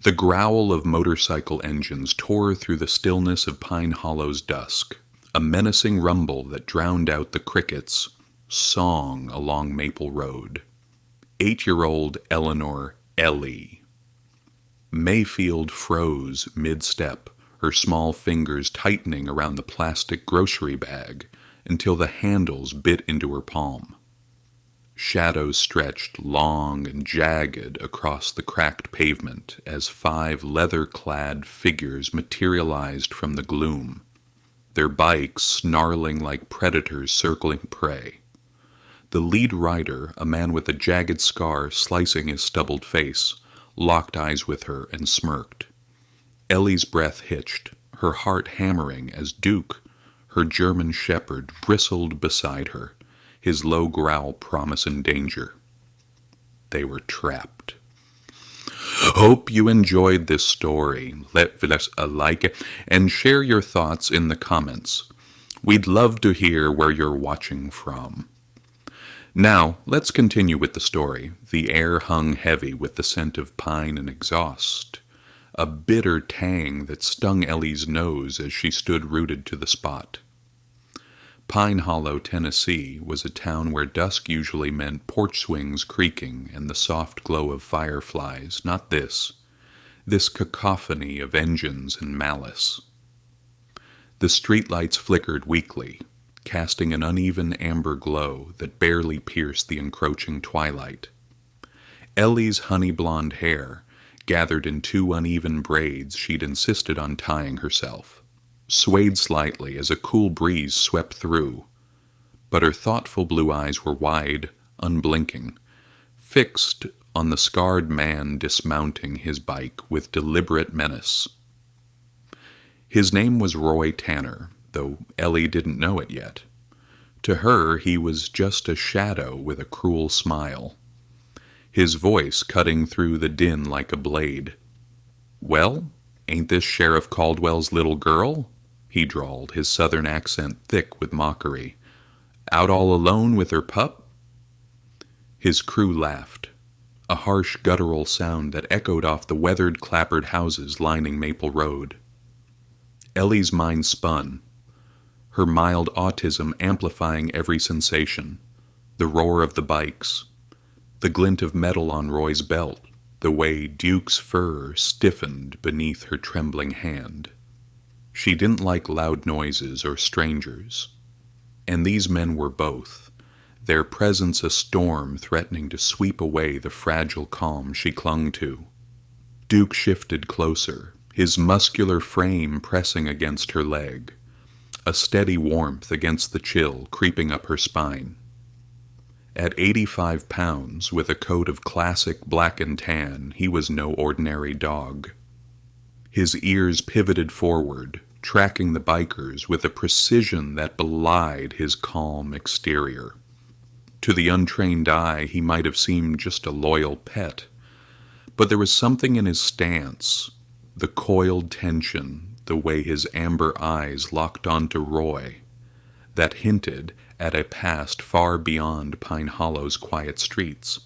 The growl of motorcycle engines tore through the stillness of Pine Hollow's dusk, a menacing rumble that drowned out the crickets' song along Maple Road. 8-year-old Eleanor Ellie. Mayfield froze mid-step, her small fingers tightening around the plastic grocery bag until the handles bit into her palm. Shadows stretched long and jagged across the cracked pavement as 5 leather-clad figures materialized from the gloom, their bikes snarling like predators circling prey. The lead rider, a man with a jagged scar slicing his stubbled face, locked eyes with her and smirked. Ellie's breath hitched, her heart hammering as Duke, her German shepherd, bristled beside her, his low growl promising danger. They were trapped. Hope you enjoyed this story. Let us like it and share your thoughts in the comments. We'd love to hear where you're watching from. Now, let's continue with the story. The air hung heavy with the scent of pine and exhaust, a bitter tang that stung Ellie's nose as she stood rooted to the spot. Pine Hollow, Tennessee, was a town where dusk usually meant porch swings creaking and the soft glow of fireflies, not this cacophony of engines and malice. The streetlights flickered weakly, casting an uneven amber glow that barely pierced the encroaching twilight. Ellie's honey-blonde hair, gathered in 2 uneven braids she'd insisted on tying herself, swayed slightly as a cool breeze swept through, but her thoughtful blue eyes were wide, unblinking, fixed on the scarred man dismounting his bike with deliberate menace. His name was Roy Tanner, though Ellie didn't know it yet. To her, he was just a shadow with a cruel smile, his voice cutting through the din like a blade. "Well, ain't this Sheriff Caldwell's little girl?" he drawled, his southern accent thick with mockery. "Out all alone with her pup?" His crew laughed, a harsh guttural sound that echoed off the weathered clapboard houses lining Maple Road. Ellie's mind spun, her mild autism amplifying every sensation, the roar of the bikes, the glint of metal on Roy's belt, the way Duke's fur stiffened beneath her trembling hand. She didn't like loud noises or strangers, and these men were both, their presence a storm threatening to sweep away the fragile calm she clung to. Duke shifted closer, his muscular frame pressing against her leg, a steady warmth against the chill creeping up her spine. At 85 pounds, with a coat of classic black and tan, he was no ordinary dog. His ears pivoted forward, tracking the bikers with a precision that belied his calm exterior. To the untrained eye, he might have seemed just a loyal pet, but there was something in his stance, the coiled tension, the way his amber eyes locked onto Roy, that hinted at a past far beyond Pine Hollow's quiet streets.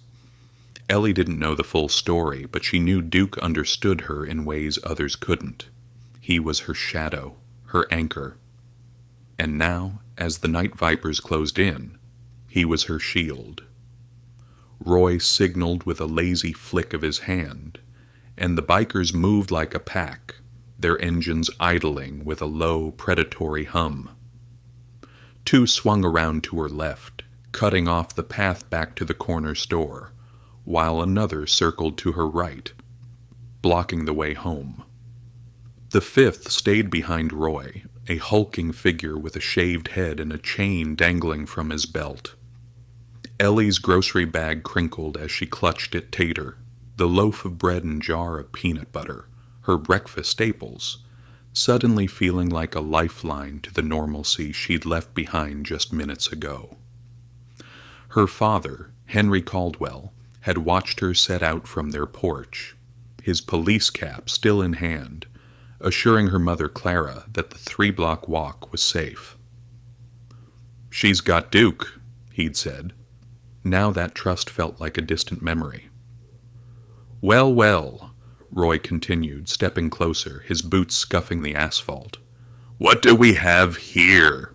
Ellie didn't know the full story, but she knew Duke understood her in ways others couldn't. He was her shadow, her anchor. And now, as the night vipers closed in, he was her shield. Roy signaled with a lazy flick of his hand, and the bikers moved like a pack, their engines idling with a low, predatory hum. 2 swung around to her left, cutting off the path back to the corner store, while another circled to her right, blocking the way home. The 5th stayed behind Roy, a hulking figure with a shaved head and a chain dangling from his belt. Ellie's grocery bag crinkled as she clutched at tater, the loaf of bread and jar of peanut butter, her breakfast staples, suddenly feeling like a lifeline to the normalcy she'd left behind just minutes ago. Her father, Henry Caldwell, had watched her set out from their porch, his police cap still in hand, assuring her mother Clara that the 3-block walk was safe. "She's got Duke," he'd said. Now that trust felt like a distant memory. Well, well, Roy continued, stepping closer, his boots scuffing the asphalt. "What do we have here?"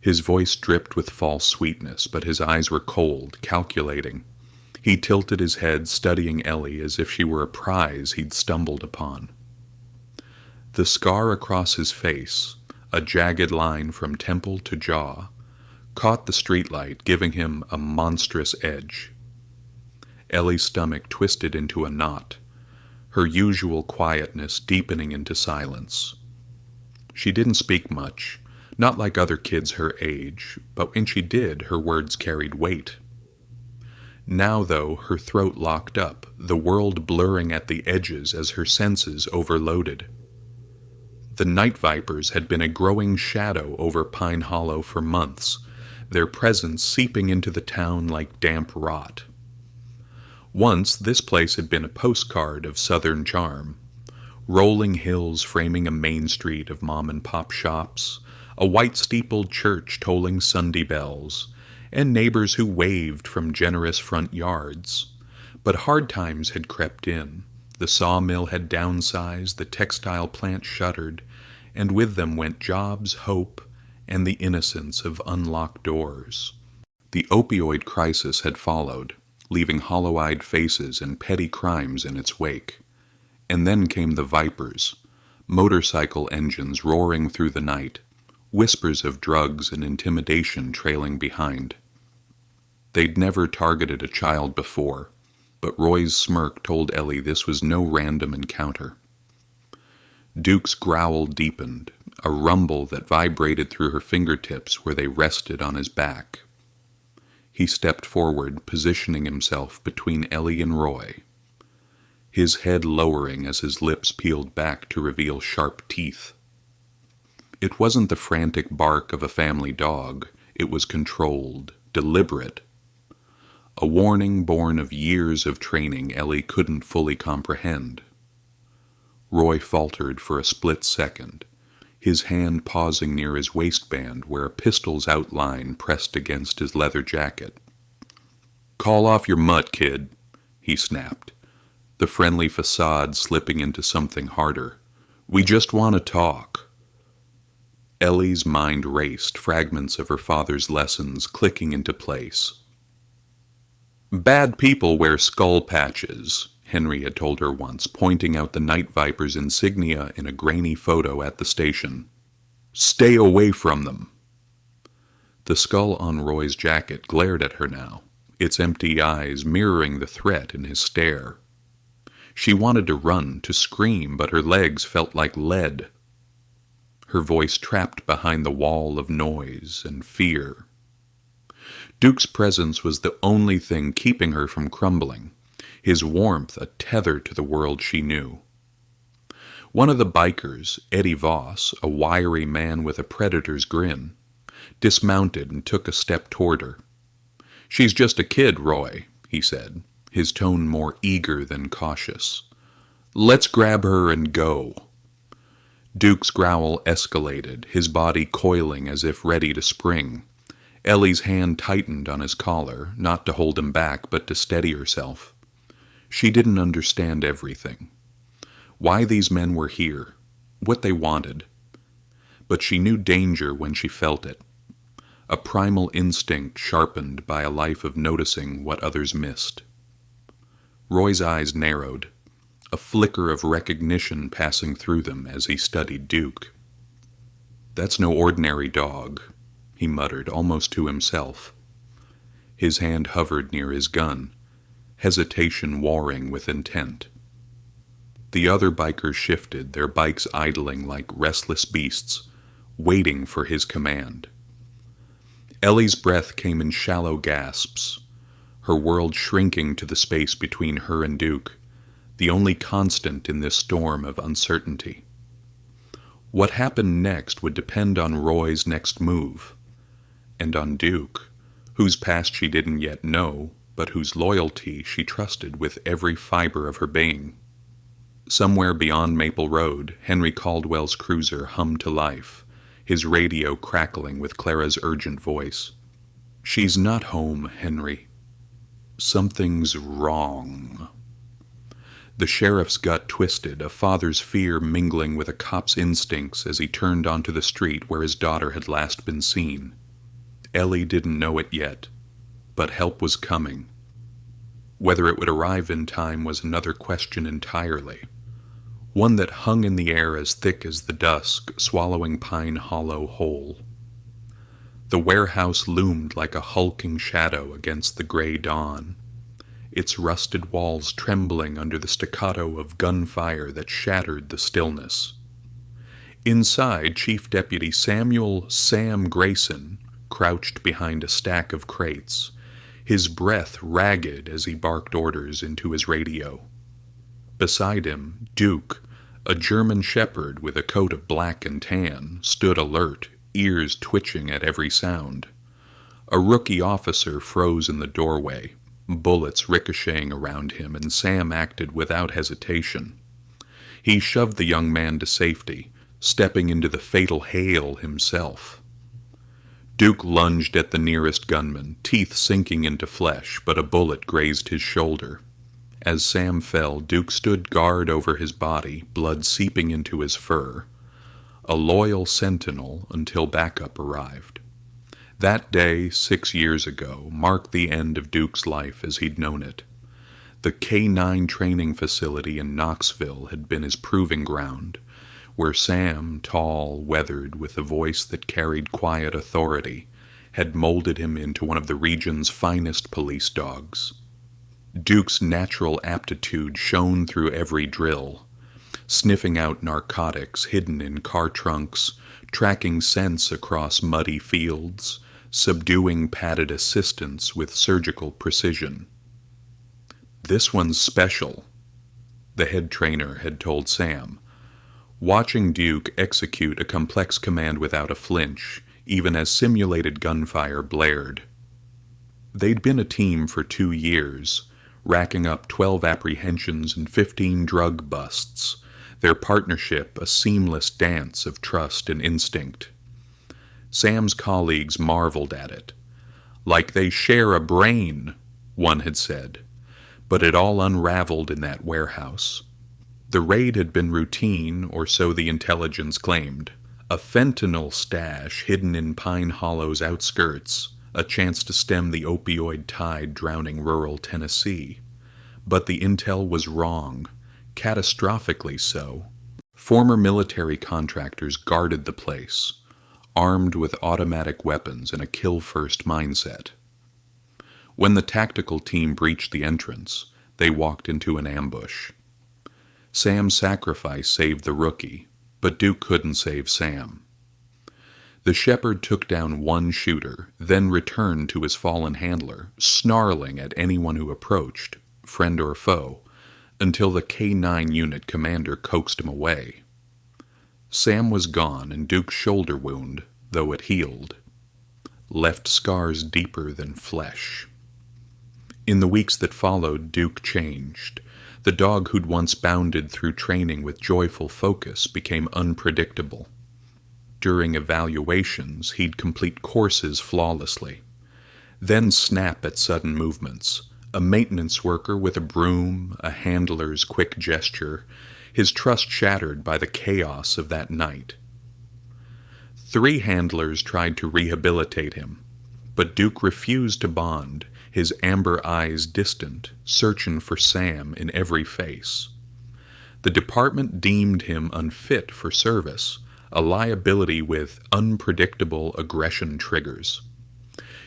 His voice dripped with false sweetness, but his eyes were cold, calculating. He tilted his head, studying Ellie as if she were a prize he'd stumbled upon. The scar across his face, a jagged line from temple to jaw, caught the streetlight, giving him a monstrous edge. Ellie's stomach twisted into a knot, her usual quietness deepening into silence. She didn't speak much, not like other kids her age, but when she did, her words carried weight. Now, though, her throat locked up, the world blurring at the edges as her senses overloaded. The night vipers had been a growing shadow over Pine Hollow for months, their presence seeping into the town like damp rot. Once, this place had been a postcard of southern charm. Rolling hills framing a main street of mom-and-pop shops, a white-steepled church tolling Sunday bells, and neighbors who waved from generous front yards. But hard times had crept in. The sawmill had downsized, the textile plant shuttered, and with them went jobs, hope, and the innocence of unlocked doors. The opioid crisis had followed, leaving hollow-eyed faces and petty crimes in its wake. And then came the vipers, motorcycle engines roaring through the night, whispers of drugs and intimidation trailing behind. They'd never targeted a child before, but Roy's smirk told Ellie this was no random encounter. Duke's growl deepened, a rumble that vibrated through her fingertips where they rested on his back. He stepped forward, positioning himself between Ellie and Roy, his head lowering as his lips peeled back to reveal sharp teeth. It wasn't the frantic bark of a family dog. It was controlled, deliberate. A warning born of years of training Ellie couldn't fully comprehend. Roy faltered for a split second, his hand pausing near his waistband where a pistol's outline pressed against his leather jacket. "Call off your mutt, kid," he snapped, the friendly facade slipping into something harder. "We just want to talk." Ellie's mind raced, fragments of her father's lessons clicking into place. "Bad people wear skull patches," Henry had told her once, pointing out the night viper's insignia in a grainy photo at the station. "Stay away from them." The skull on Roy's jacket glared at her now, its empty eyes mirroring the threat in his stare. She wanted to run, to scream, but her legs felt like lead. Her voice trapped behind the wall of noise and fear. Duke's presence was the only thing keeping her from crumbling, his warmth a tether to the world she knew. One of the bikers, Eddie Voss, a wiry man with a predator's grin, dismounted and took a step toward her. "She's just a kid, Roy," he said, his tone more eager than cautious. "Let's grab her and go." Duke's growl escalated, his body coiling as if ready to spring. Ellie's hand tightened on his collar, not to hold him back, but to steady herself. She didn't understand everything. Why these men were here, what they wanted. But she knew danger when she felt it. A primal instinct sharpened by a life of noticing what others missed. Roy's eyes narrowed, a flicker of recognition passing through them as he studied Duke. "That's no ordinary dog," he muttered, almost to himself. His hand hovered near his gun, hesitation warring with intent. The other bikers shifted, their bikes idling like restless beasts, waiting for his command. Ellie's breath came in shallow gasps, her world shrinking to the space between her and Duke, the only constant in this storm of uncertainty. What happened next would depend on Roy's next move, and on Duke, whose past she didn't yet know, but whose loyalty she trusted with every fiber of her being. Somewhere beyond Maple Road, Henry Caldwell's cruiser hummed to life, his radio crackling with Clara's urgent voice. "She's not home, Henry. Something's wrong." The sheriff's gut twisted, a father's fear mingling with a cop's instincts as he turned onto the street where his daughter had last been seen. Ellie didn't know it yet, but help was coming. Whether it would arrive in time was another question entirely, one that hung in the air as thick as the dusk, swallowing Pine Hollow whole. The warehouse loomed like a hulking shadow against the gray dawn, its rusted walls trembling under the staccato of gunfire that shattered the stillness. Inside, Chief Deputy Samuel "Sam" Grayson crouched behind a stack of crates, his breath ragged as he barked orders into his radio. Beside him, Duke, a German shepherd with a coat of black and tan, stood alert, ears twitching at every sound. A rookie officer froze in the doorway, bullets ricocheting around him, and Sam acted without hesitation. He shoved the young man to safety, stepping into the fatal hail himself. Duke lunged at the nearest gunman, teeth sinking into flesh, but a bullet grazed his shoulder. As Sam fell, Duke stood guard over his body, blood seeping into his fur. A loyal sentinel until backup arrived. That day, 6 years ago, marked the end of Duke's life as he'd known it. The K-9 training facility in Knoxville had been his proving ground, where Sam, tall, weathered, with a voice that carried quiet authority, had molded him into one of the region's finest police dogs. Duke's natural aptitude shone through every drill, sniffing out narcotics hidden in car trunks, tracking scents across muddy fields, subduing padded assistants with surgical precision. "This one's special," the head trainer had told Sam, watching Duke execute a complex command without a flinch, even as simulated gunfire blared. They'd been a team for 2 years, racking up 12 apprehensions and 15 drug busts, their partnership a seamless dance of trust and instinct. Sam's colleagues marveled at it. "Like they share a brain," one had said, but it all unraveled in that warehouse. The raid had been routine, or so the intelligence claimed. A fentanyl stash hidden in Pine Hollow's outskirts, a chance to stem the opioid tide drowning rural Tennessee. But the intel was wrong, catastrophically so. Former military contractors guarded the place, armed with automatic weapons and a kill-first mindset. When the tactical team breached the entrance, they walked into an ambush. Sam's sacrifice saved the rookie, but Duke couldn't save Sam. The shepherd took down one shooter, then returned to his fallen handler, snarling at anyone who approached, friend or foe, until the K-9 unit commander coaxed him away. Sam was gone, and Duke's shoulder wound, though it healed, left scars deeper than flesh. In the weeks that followed, Duke changed. The dog who'd once bounded through training with joyful focus became unpredictable. During evaluations, he'd complete courses flawlessly, then snap at sudden movements. A maintenance worker with a broom, a handler's quick gesture, his trust shattered by the chaos of that night. 3 handlers tried to rehabilitate him, but Duke refused to bond, his amber eyes distant, searching for Sam in every face. The department deemed him unfit for service, a liability with unpredictable aggression triggers.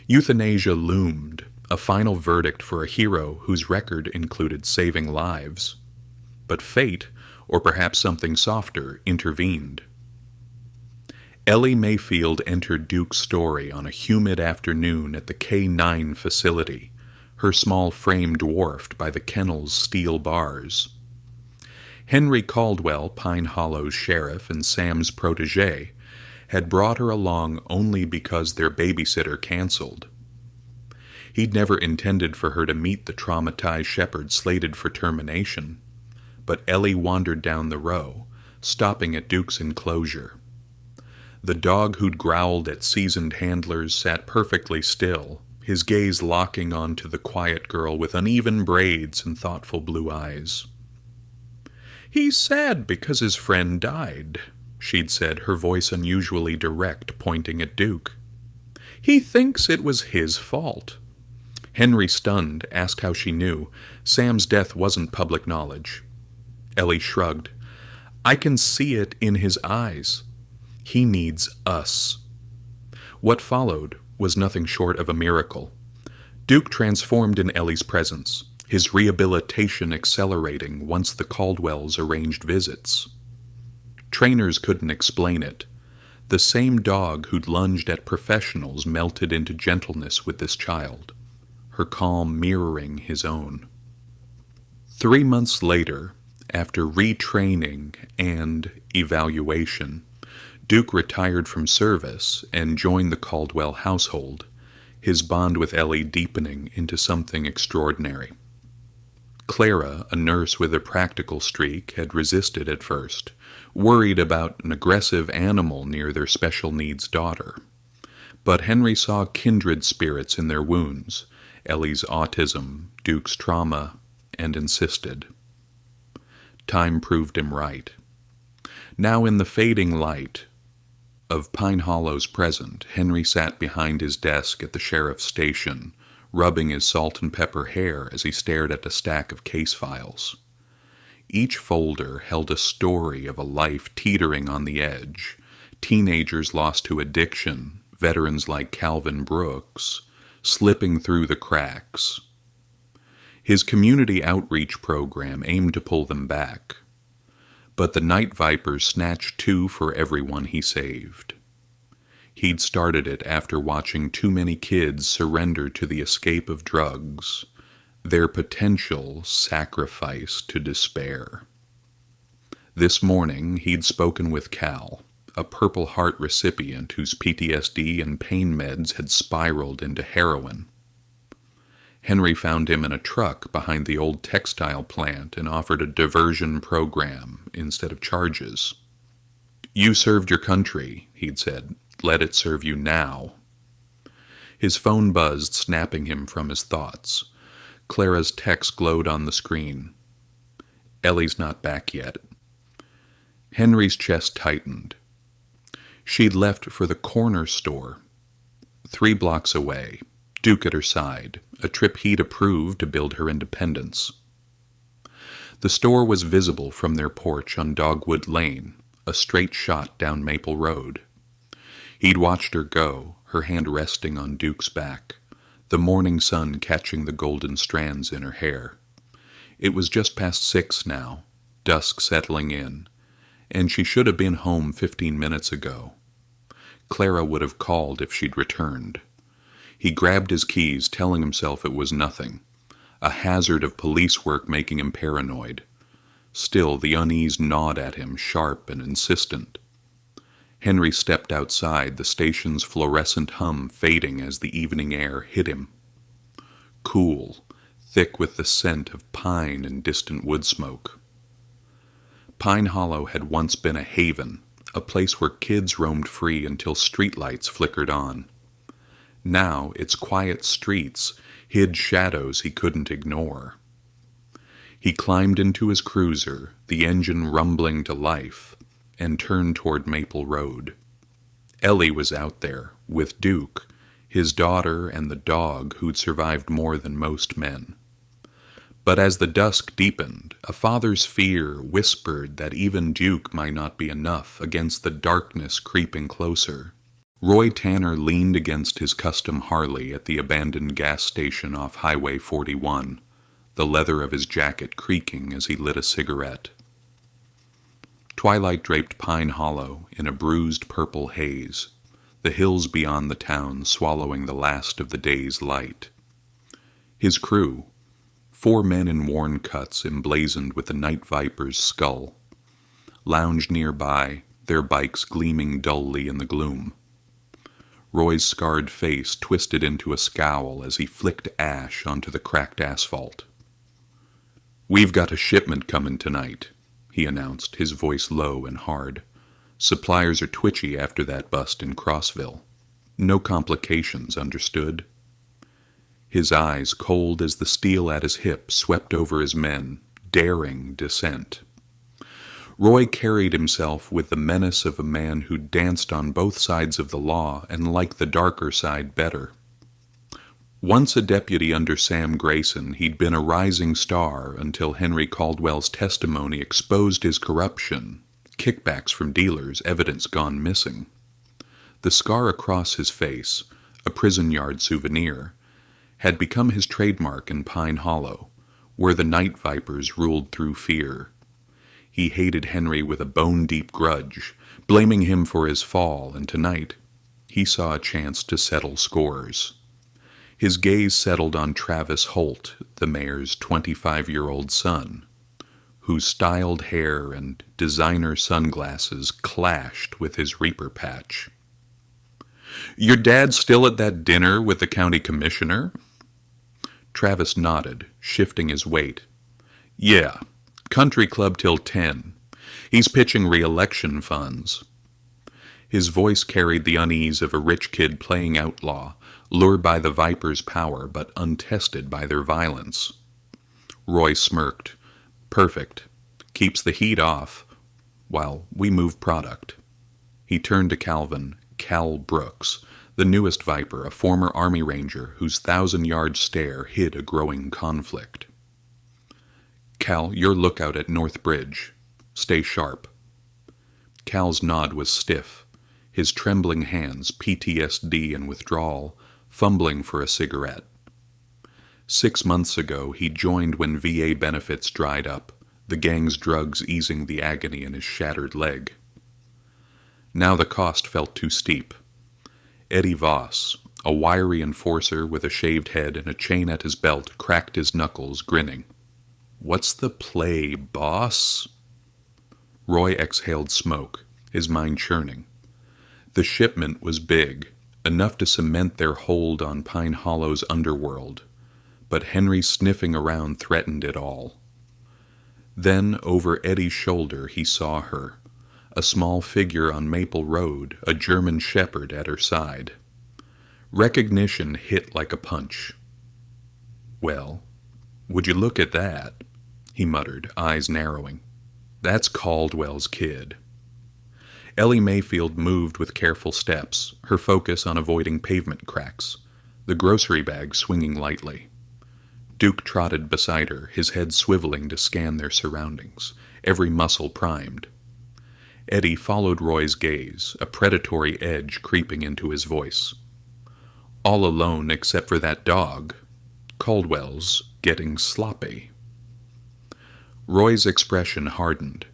Euthanasia loomed, a final verdict for a hero whose record included saving lives. But fate, or perhaps something softer, intervened. Ellie Mayfield entered Duke's story on a humid afternoon at the K-9 facility, her small frame dwarfed by the kennel's steel bars. Henry Caldwell, Pine Hollow's sheriff and Sam's protege, had brought her along only because their babysitter canceled. He'd never intended for her to meet the traumatized shepherd slated for termination, but Ellie wandered down the row, stopping at Duke's enclosure. The dog who'd growled at seasoned handlers sat perfectly still, his gaze locking onto the quiet girl with uneven braids and thoughtful blue eyes. He's sad because his friend died, she'd said, her voice unusually direct, pointing at Duke. He thinks it was his fault. Henry, stunned, asked how she knew. Sam's death wasn't public knowledge. Ellie shrugged. I can see it in his eyes. He needs us. What followed was nothing short of a miracle. Duke transformed in Ellie's presence, his rehabilitation accelerating once the Caldwells arranged visits. Trainers couldn't explain it. The same dog who'd lunged at professionals melted into gentleness with this child, her calm mirroring his own. 3 months later, after retraining and evaluation, Duke retired from service and joined the Caldwell household, his bond with Ellie deepening into something extraordinary. Clara, a nurse with a practical streak, had resisted at first, worried about an aggressive animal near their special needs daughter. But Henry saw kindred spirits in their wounds, Ellie's autism, Duke's trauma, and insisted. Time proved him right. Now in the fading light of Pine Hollow's present, Henry sat behind his desk at the sheriff's station, rubbing his salt and pepper hair as he stared at a stack of case files. Each folder held a story of a life teetering on the edge, teenagers lost to addiction, veterans like Calvin Brooks, slipping through the cracks. His community outreach program aimed to pull them back, but the night vipers snatched 2 for everyone he saved. He'd started it after watching too many kids surrender to the escape of drugs, their potential sacrifice to despair. This morning, he'd spoken with Cal, a Purple Heart recipient whose PTSD and pain meds had spiraled into heroin. Henry found him in a truck behind the old textile plant and offered a diversion program instead of charges. You served your country, he'd said. Let it serve you now. His phone buzzed, snapping him from his thoughts. Clara's text glowed on the screen. Ellie's not back yet. Henry's chest tightened. She'd left for the corner store, 3 blocks away, Duke at her side, a trip he'd approved to build her independence. The store was visible from their porch on Dogwood Lane, a straight shot down Maple Road. He'd watched her go, her hand resting on Duke's back, the morning sun catching the golden strands in her hair. It was just past 6 now, dusk settling in, and she should have been home 15 minutes ago. Clara would have called if she'd returned. He grabbed his keys, telling himself it was nothing, a hazard of police work making him paranoid. Still, the unease gnawed at him, sharp and insistent. Henry stepped outside, the station's fluorescent hum fading as the evening air hit him. Cool, thick with the scent of pine and distant wood smoke. Pine Hollow had once been a haven, a place where kids roamed free until streetlights flickered on. Now its quiet streets hid shadows he couldn't ignore. He climbed into his cruiser, the engine rumbling to life, and turned toward Maple Road. Ellie was out there, with Duke, his daughter and the dog who'd survived more than most men. But as the dusk deepened, a father's fear whispered that even Duke might not be enough against the darkness creeping closer. Roy Tanner leaned against his custom Harley at the abandoned gas station off Highway 41, the leather of his jacket creaking as he lit a cigarette. Twilight draped Pine Hollow in a bruised purple haze, the hills beyond the town swallowing the last of the day's light. His crew, 4 men in worn cuts emblazoned with the night viper's skull, lounged nearby, their bikes gleaming dully in the gloom. Roy's scarred face twisted into a scowl as he flicked ash onto the cracked asphalt. "We've got a shipment coming tonight," he announced, his voice low and hard. "Suppliers are twitchy after that bust in Crossville. No complications, understood?" His eyes, cold as the steel at his hip, swept over his men, daring dissent. Roy carried himself with the menace of a man who danced on both sides of the law and liked the darker side better. Once a deputy under Sam Grayson, he'd been a rising star until Henry Caldwell's testimony exposed his corruption, kickbacks from dealers, evidence gone missing. The scar across his face, a prison yard souvenir, had become his trademark in Pine Hollow, where the night vipers ruled through fear. He hated Henry with a bone-deep grudge, blaming him for his fall, and tonight he saw a chance to settle scores. His gaze settled on Travis Holt, the mayor's 25-year-old son, whose styled hair and designer sunglasses clashed with his reaper patch. "Your dad's still at that dinner with the county commissioner?" Travis nodded, shifting his weight. "Yeah, country club till 10. He's pitching re-election funds." His voice carried the unease of a rich kid playing outlaw, lured by the Viper's power but untested by their violence. Roy smirked. "Perfect. Keeps the heat off, while we move product." He turned to Cal Brooks, the newest Viper, a former Army Ranger whose 1,000-yard stare hid a growing conflict. "Cal, your lookout at North Bridge. Stay sharp." Cal's nod was stiff, his trembling hands, PTSD and withdrawal, fumbling for a cigarette. 6 months ago, he joined when VA benefits dried up, the gang's drugs easing the agony in his shattered leg. Now the cost felt too steep. Eddie Voss, a wiry enforcer with a shaved head and a chain at his belt, cracked his knuckles, grinning. "What's the play, boss?" Roy exhaled smoke, his mind churning. The shipment was big, enough to cement their hold on Pine Hollow's underworld, but Henry sniffing around threatened it all. Then, over Eddie's shoulder, he saw her, a small figure on Maple Road, a German shepherd at her side. Recognition hit like a punch. "Well, would you look at that?" he muttered, eyes narrowing. "That's Caldwell's kid." Ellie Mayfield moved with careful steps, her focus on avoiding pavement cracks, the grocery bag swinging lightly. Duke trotted beside her, his head swiveling to scan their surroundings, every muscle primed. Eddie followed Roy's gaze, a predatory edge creeping into his voice. "All alone except for that dog. Caldwell's getting sloppy." Roy's expression hardened,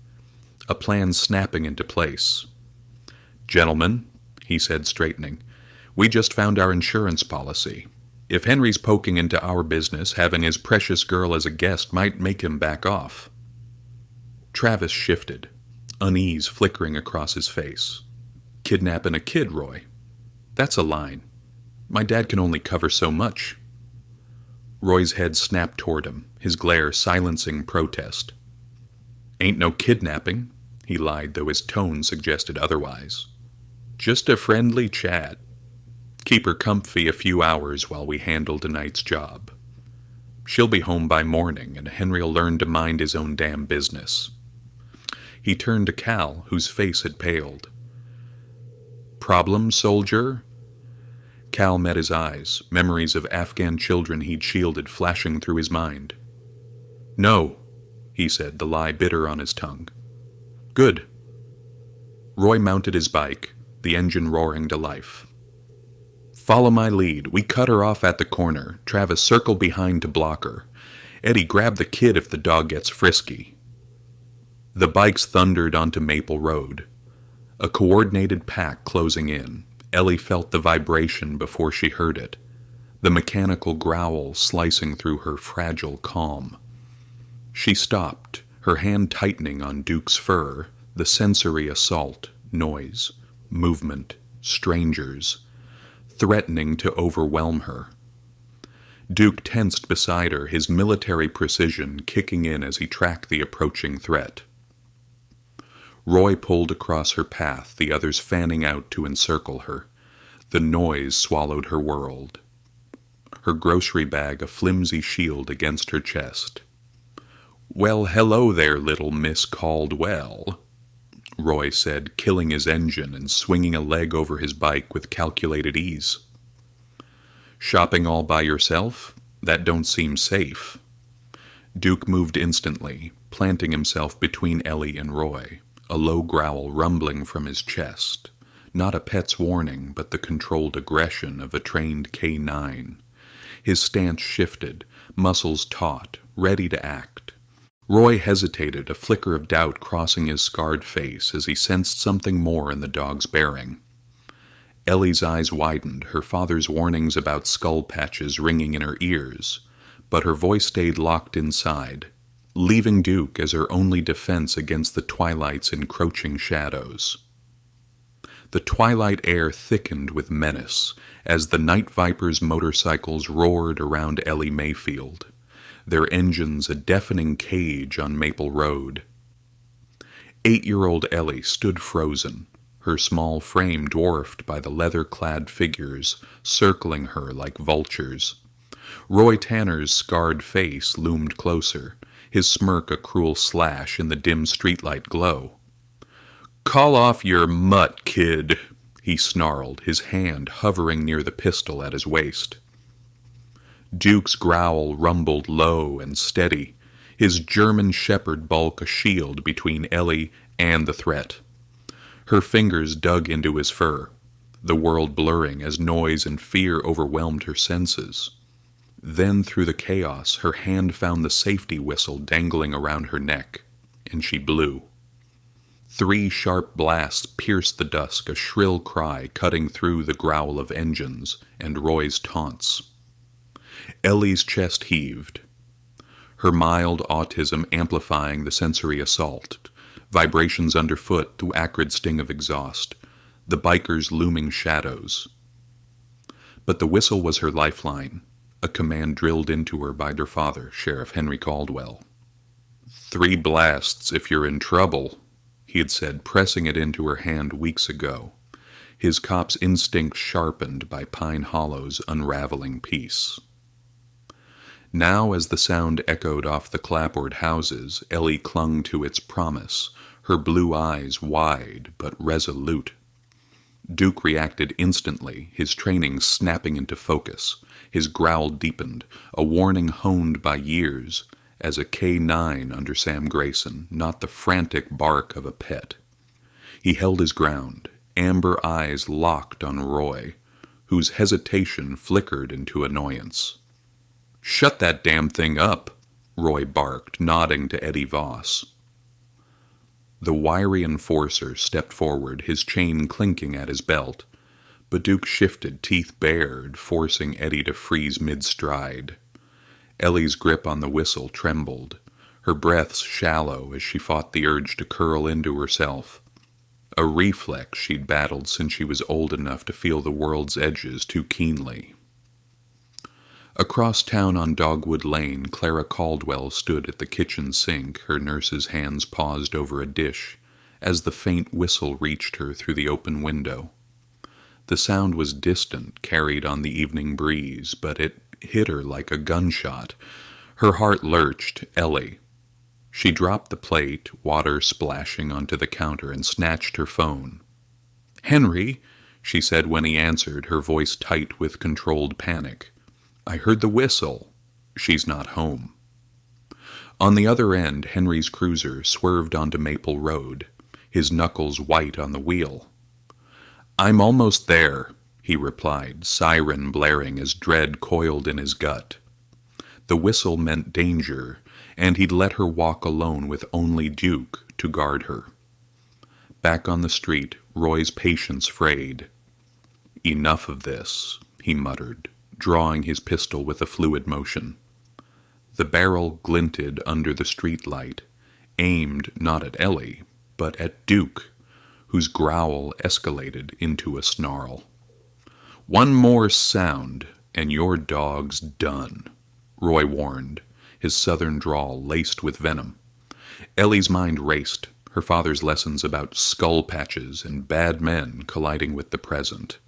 a plan snapping into place. "Gentlemen," he said, straightening, "we just found our insurance policy. If Henry's poking into our business, having his precious girl as a guest might make him back off." Travis shifted, unease flickering across his face. "Kidnapping a kid, Roy? That's a line. My dad can only cover so much." Roy's head snapped toward him, his glare silencing protest. "Ain't no kidnapping," he lied, though his tone suggested otherwise. "Just a friendly chat. Keep her comfy a few hours while we handle tonight's job. She'll be home by morning, and Henry'll learn to mind his own damn business." He turned to Cal, whose face had paled. "Problem, soldier?" Cal met his eyes, memories of Afghan children he'd shielded flashing through his mind. "No," he said, the lie bitter on his tongue. "Good." Roy mounted his bike, the engine roaring to life. "Follow my lead." We cut her off at the corner. Travis circled behind to block her. "Eddie, grab the kid if the dog gets frisky." The bikes thundered onto Maple Road. A coordinated pack closing in. Ellie felt the vibration before she heard it, the mechanical growl slicing through her fragile calm. She stopped, her hand tightening on Duke's fur, the sensory assault, noise, movement, strangers, threatening to overwhelm her. Duke tensed beside her, his military precision kicking in as he tracked the approaching threat. Roy pulled across her path, the others fanning out to encircle her. The noise swallowed her world. Her grocery bag a flimsy shield against her chest. "Well, hello there, little Miss Caldwell," Roy said, killing his engine and swinging a leg over his bike with calculated ease. "Shopping all by yourself? That don't seem safe." Duke moved instantly, planting himself between Ellie and Roy, a low growl rumbling from his chest. Not a pet's warning, but the controlled aggression of a trained K9. His stance shifted, muscles taut, ready to act. Roy hesitated, a flicker of doubt crossing his scarred face as he sensed something more in the dog's bearing. Ellie's eyes widened, her father's warnings about skull patches ringing in her ears, but her voice stayed locked inside, leaving Duke as her only defense against the twilight's encroaching shadows. The twilight air thickened with menace as the Night Viper's motorcycles roared around Ellie Mayfield, their engines a deafening cage on Maple Road. 8-year-old Ellie stood frozen, her small frame dwarfed by the leather-clad figures circling her like vultures. Roy Tanner's scarred face loomed closer, his smirk a cruel slash in the dim streetlight glow. "Call off your mutt, kid," he snarled, his hand hovering near the pistol at his waist. Duke's growl rumbled low and steady, his German shepherd bulk a shield between Ellie and the threat. Her fingers dug into his fur, the world blurring as noise and fear overwhelmed her senses. Then through the chaos, her hand found the safety whistle dangling around her neck, and she blew. 3 sharp blasts pierced the dusk, a shrill cry cutting through the growl of engines and Roy's taunts. Ellie's chest heaved, her mild autism amplifying the sensory assault, vibrations underfoot, the acrid sting of exhaust, the biker's looming shadows. But the whistle was her lifeline, a command drilled into her by their father, Sheriff Henry Caldwell. 3 blasts if you're in trouble, he had said, pressing it into her hand weeks ago, his cop's instinct sharpened by Pine Hollow's unraveling peace. Now, as the sound echoed off the clapboard houses, Ellie clung to its promise, her blue eyes wide but resolute. Duke reacted instantly, his training snapping into focus. His growl deepened, a warning honed by years, as a K9 under Sam Grayson, not the frantic bark of a pet. He held his ground, amber eyes locked on Roy, whose hesitation flickered into annoyance. "Shut that damn thing up," Roy barked, nodding to Eddie Voss. The wiry enforcer stepped forward, his chain clinking at his belt, but Duke shifted, teeth bared, forcing Eddie to freeze mid-stride. Ellie's grip on the whistle trembled, her breaths shallow as she fought the urge to curl into herself. A reflex she'd battled since she was old enough to feel the world's edges too keenly. Across town on Dogwood Lane, Clara Caldwell stood at the kitchen sink, her nurse's hands paused over a dish, as the faint whistle reached her through the open window. The sound was distant, carried on the evening breeze, but it hit her like a gunshot. Her heart lurched. Ellie. She dropped the plate, water splashing onto the counter, and snatched her phone. "Henry," she said when he answered, her voice tight with controlled panic. "I heard the whistle. She's not home." On the other end, Henry's cruiser swerved onto Maple Road, his knuckles white on the wheel. "I'm almost there," he replied, siren blaring as dread coiled in his gut. The whistle meant danger, and he'd let her walk alone with only Duke to guard her. Back on the street, Roy's patience frayed. "Enough of this," he muttered, drawing his pistol with a fluid motion. The barrel glinted under the streetlight, aimed not at Ellie, but at Duke, whose growl escalated into a snarl. "One more sound, and your dog's done," Roy warned, his southern drawl laced with venom. Ellie's mind raced, her father's lessons about skull patches and bad men colliding with the present.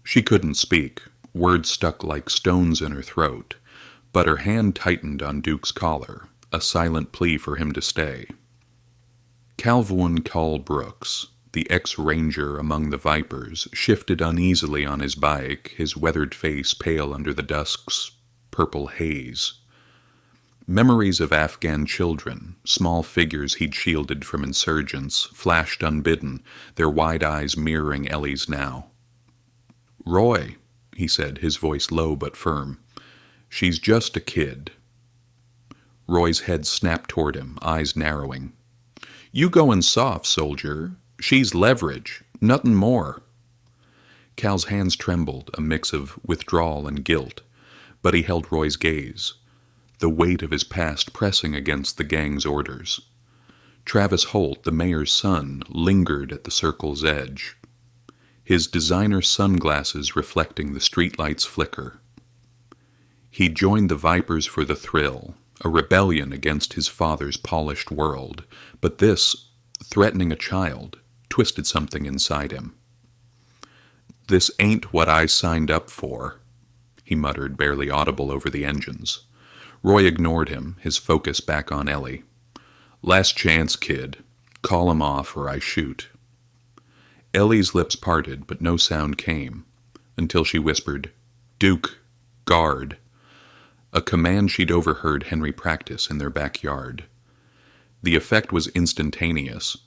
She couldn't speak, words stuck like stones in her throat, but her hand tightened on Duke's collar, a silent plea for him to stay. Calvin Call Brooks, the ex-ranger among the Vipers, shifted uneasily on his bike, his weathered face pale under the dusk's purple haze. Memories of Afghan children, small figures he'd shielded from insurgents, flashed unbidden, their wide eyes mirroring Ellie's now. "Roy," he said, his voice low but firm, "she's just a kid." Roy's head snapped toward him, eyes narrowing. "You goin' soft, soldier. She's leverage, nothin' more." Cal's hands trembled, a mix of withdrawal and guilt, but he held Roy's gaze, the weight of his past pressing against the gang's orders. Travis Holt, the mayor's son, lingered at the circle's edge, his designer sunglasses reflecting the streetlight's flicker. He joined the Vipers for the thrill, a rebellion against his father's polished world, but this, threatening a child, twisted something inside him. "This ain't what I signed up for," he muttered, barely audible over the engines. Roy ignored him, his focus back on Ellie. "Last chance, kid. Call him off or I shoot." Ellie's lips parted, but no sound came, until she whispered, "Duke, guard," a command she'd overheard Henry practice in their backyard. The effect was instantaneous.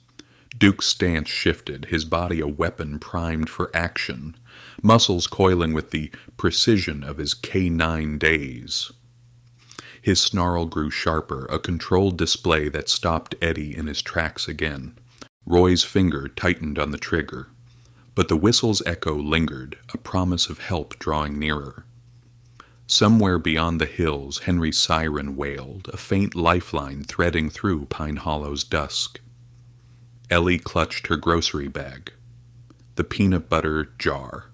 Duke's stance shifted, his body a weapon primed for action, muscles coiling with the precision of his K9 days. His snarl grew sharper, a controlled display that stopped Eddie in his tracks again. Roy's finger tightened on the trigger, but the whistle's echo lingered, a promise of help drawing nearer. Somewhere beyond the hills, Henry's siren wailed, a faint lifeline threading through Pine Hollow's dusk. Ellie clutched her grocery bag, the peanut butter jar,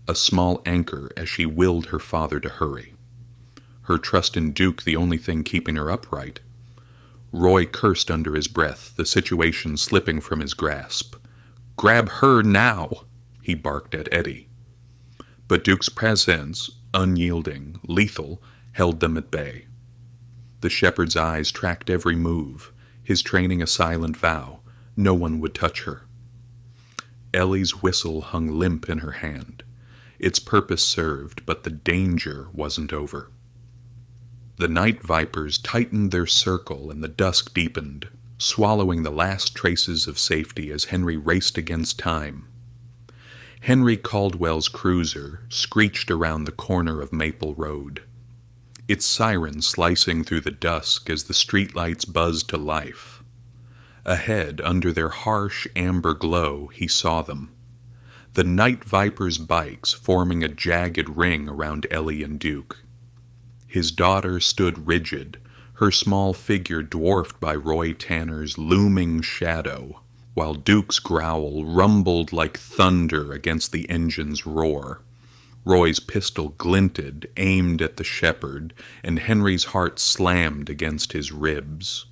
a small anchor as she willed her father to hurry. Her trust in Duke the only thing keeping her upright. Roy cursed under his breath, the situation slipping from his grasp. "Grab her now," he barked at Eddie. But Duke's presence, unyielding, lethal, held them at bay. The shepherd's eyes tracked every move, his training a silent vow. No one would touch her. Ellie's whistle hung limp in her hand. Its purpose served, but the danger wasn't over. The night vipers tightened their circle and the dusk deepened, swallowing the last traces of safety as Henry raced against time. Henry Caldwell's cruiser screeched around the corner of Maple Road, its siren slicing through the dusk as the streetlights buzzed to life. Ahead, under their harsh amber glow, he saw them. The night vipers' bikes forming a jagged ring around Ellie and Duke. His daughter stood rigid, her small figure dwarfed by Roy Tanner's looming shadow, while Duke's growl rumbled like thunder against the engine's roar. Roy's pistol glinted, aimed at the shepherd, and Henry's heart slammed against his ribs.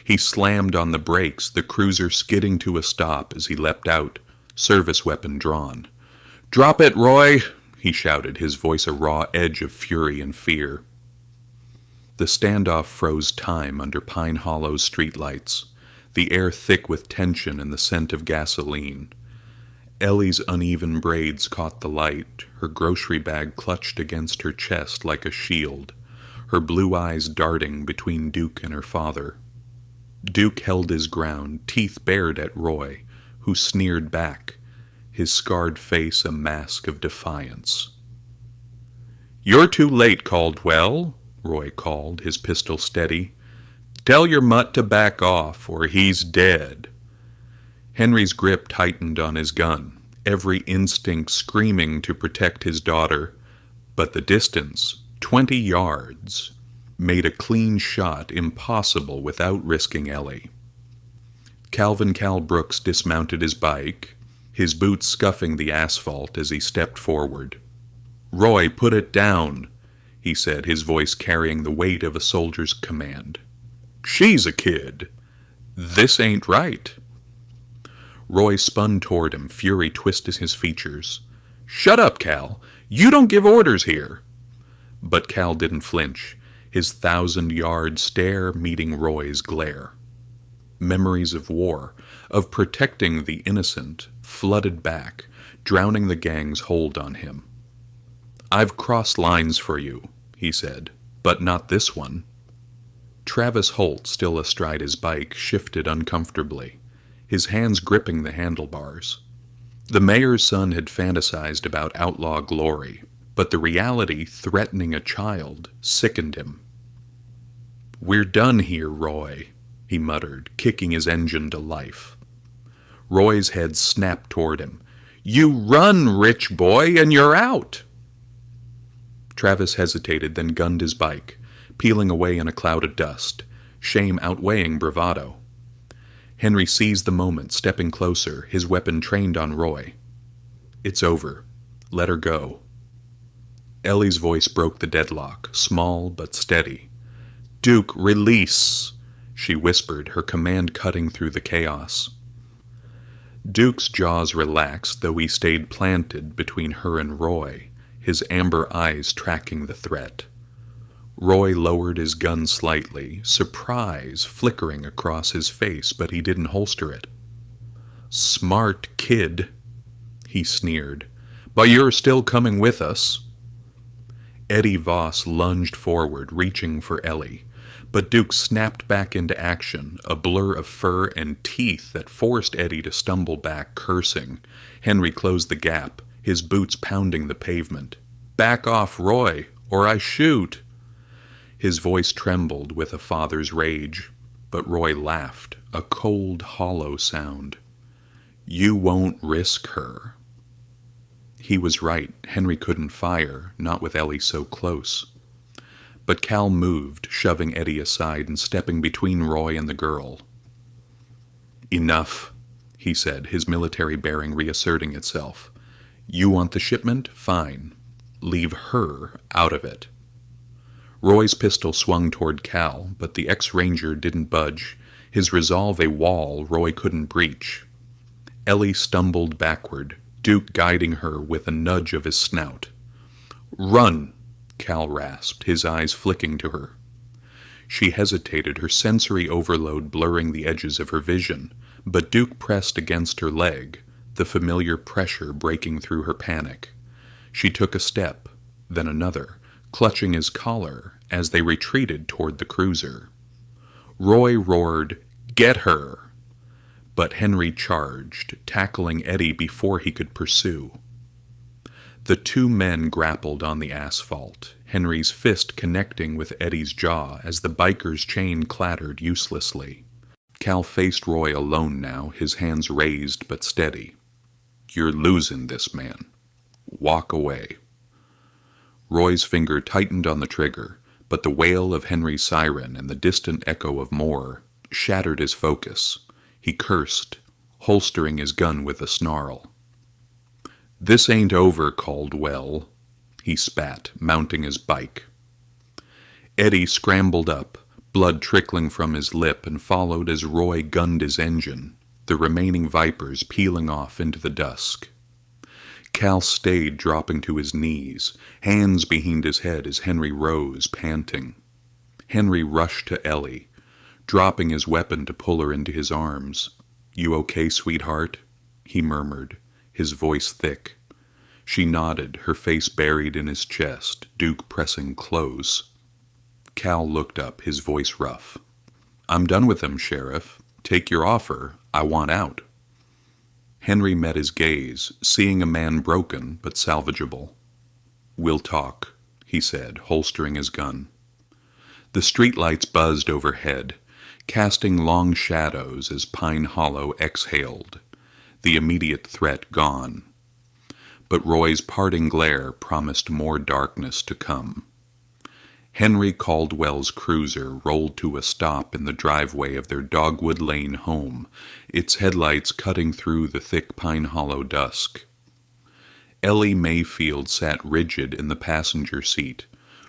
He slammed on the brakes, the cruiser skidding to a stop as he leapt out, service weapon drawn. "Drop it, Roy!" he shouted, his voice a raw edge of fury and fear. The standoff froze time under Pine Hollow's streetlights, the air thick with tension and the scent of gasoline. Ellie's uneven braids caught the light, her grocery bag clutched against her chest like a shield, her blue eyes darting between Duke and her father. Duke held his ground, teeth bared at Roy, who sneered back, his scarred face a mask of defiance. "You're too late, Caldwell," Roy called, his pistol steady. "Tell your mutt to back off, or he's dead." Henry's grip tightened on his gun, every instinct screaming to protect his daughter, but the distance, 20 yards, made a clean shot impossible without risking Ellie. Calvin Cal Brooks dismounted his bike, his boots scuffing the asphalt as he stepped forward. "Roy, put it down," he said, his voice carrying the weight of a soldier's command. "She's a kid. This ain't right." Roy spun toward him, fury twisting his features. "Shut up, Cal. You don't give orders here." But Cal didn't flinch. his 1,000-yard stare meeting Roy's glare. Memories of war, of protecting the innocent, flooded back, drowning the gang's hold on him. "I've crossed lines for you," he said, "but not this one." Travis Holt, still astride his bike, shifted uncomfortably, his hands gripping the handlebars. The mayor's son had fantasized about outlaw glory, but the reality threatening a child sickened him. "We're done here, Roy," he muttered, kicking his engine to life. Roy's head snapped toward him. "You run, rich boy, and you're out!" Travis hesitated, then gunned his bike, peeling away in a cloud of dust, shame outweighing bravado. Henry seized the moment, stepping closer, his weapon trained on Roy. "It's over. Let her go." Ellie's voice broke the deadlock, small but steady. "Duke, release!" she whispered, her command cutting through the chaos. Duke's jaws relaxed, though he stayed planted between her and Roy, his amber eyes tracking the threat. Roy lowered his gun slightly, surprise flickering across his face, but he didn't holster it. "Smart kid," he sneered, "but you're still coming with us." Eddie Voss lunged forward, reaching for Ellie, but Duke snapped back into action, a blur of fur and teeth that forced Eddie to stumble back, cursing. Henry closed the gap, his boots pounding the pavement. "Back off, Roy, or I shoot!" His voice trembled with a father's rage, but Roy laughed, a cold, hollow sound. "You won't risk her." He was right. Henry couldn't fire, not with Ellie so close. But Cal moved, shoving Eddie aside and stepping between Roy and the girl. "Enough," he said, his military bearing reasserting itself. "You want the shipment? Fine. Leave her out of it." Roy's pistol swung toward Cal, but the ex-ranger didn't budge, his resolve a wall Roy couldn't breach. Ellie stumbled backward, Duke guiding her with a nudge of his snout. "Run!" Cal rasped, his eyes flicking to her. She hesitated, her sensory overload blurring the edges of her vision, but Duke pressed against her leg, the familiar pressure breaking through her panic. She took a step, then another, clutching his collar as they retreated toward the cruiser. Roy roared, "Get her!" But Henry charged, tackling Eddie before he could pursue. The two men grappled on the asphalt, Henry's fist connecting with Eddie's jaw as the biker's chain clattered uselessly. Cal faced Roy alone now, his hands raised but steady. "You're losing this, man. Walk away." Roy's finger tightened on the trigger, but the wail of Henry's siren and the distant echo of more shattered his focus. He cursed, holstering his gun with a snarl. "This ain't over, Caldwell," he spat, mounting his bike. Eddie scrambled up, blood trickling from his lip, and followed as Roy gunned his engine, the remaining vipers peeling off into the dusk. Cal stayed, dropping to his knees, hands behind his head as Henry rose, panting. Henry rushed to Ellie, dropping his weapon to pull her into his arms. "You okay, sweetheart?" he murmured, his voice thick. She nodded, her face buried in his chest, Duke pressing close. Cal looked up, his voice rough. "I'm done with them, Sheriff. Take your offer. I want out." Henry met his gaze, seeing a man broken but salvageable. "We'll talk," he said, holstering his gun. The streetlights buzzed overhead, casting long shadows as Pine Hollow exhaled, the immediate threat gone. But Roy's parting glare promised more darkness to come. Henry Caldwell's cruiser rolled to a stop in the driveway of their Dogwood Lane home, its headlights cutting through the thick Pine Hollow dusk. Ellie Mayfield sat rigid in the passenger seat,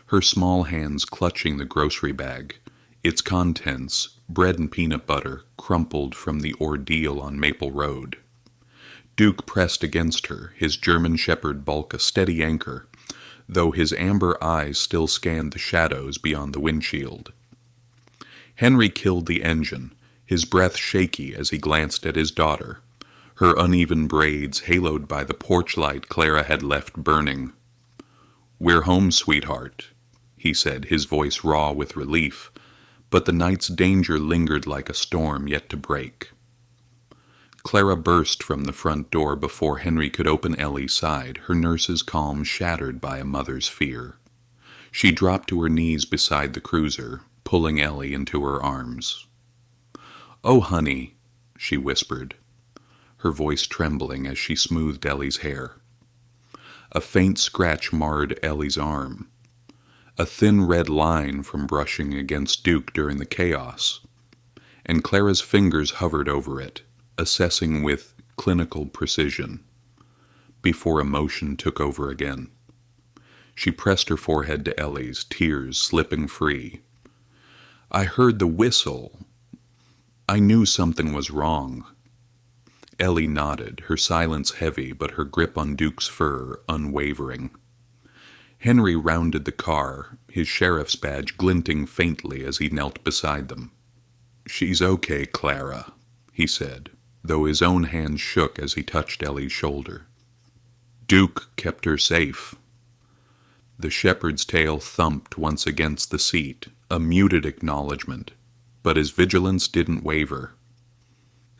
her small hands clutching the grocery bag, its contents, bread and peanut butter, crumpled from the ordeal on Maple Road. Duke pressed against her, his German Shepherd bulk a steady anchor, though his amber eyes still scanned the shadows beyond the windshield. Henry killed the engine, his breath shaky as he glanced at his daughter, her uneven braids haloed by the porch light Clara had left burning. "We're home, sweetheart," he said, his voice raw with relief, but the night's danger lingered like a storm yet to break. Clara burst from the front door before Henry could open Ellie's side, her nurse's calm shattered by a mother's fear. She dropped to her knees beside the cruiser, pulling Ellie into her arms. "Oh, honey," she whispered, her voice trembling as she smoothed Ellie's hair. A faint scratch marred Ellie's arm, a thin red line from brushing against Duke during the chaos, and Clara's fingers hovered over it, assessing with clinical precision, before emotion took over again. She pressed her forehead to Ellie's, tears slipping free. "I heard the whistle. I knew something was wrong." Ellie nodded, her silence heavy, but her grip on Duke's fur unwavering. Henry rounded the car, his sheriff's badge glinting faintly as he knelt beside them. "She's okay, Clara," he said, though his own hand shook as he touched Ellie's shoulder. "Duke kept her safe." The shepherd's tail thumped once against the seat, a muted acknowledgement, but his vigilance didn't waver.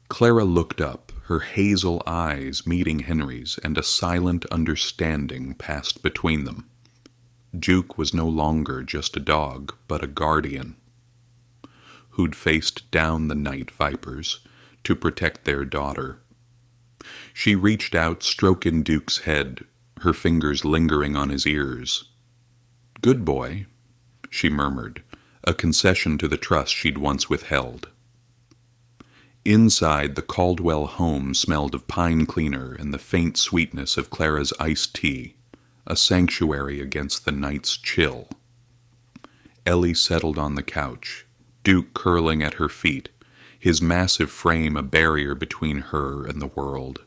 Clara looked up, her hazel eyes meeting Henry's, and a silent understanding passed between them. Duke was no longer just a dog, but a guardian, who'd faced down the night vipers to protect their daughter. She reached out, stroking Duke's head, her fingers lingering on his ears. "Good boy," she murmured, a concession to the trust she'd once withheld. Inside, the Caldwell home smelled of pine cleaner and the faint sweetness of Clara's iced tea, a sanctuary against the night's chill. Ellie settled on the couch, Duke curling at her feet, his massive frame a barrier between her and the world.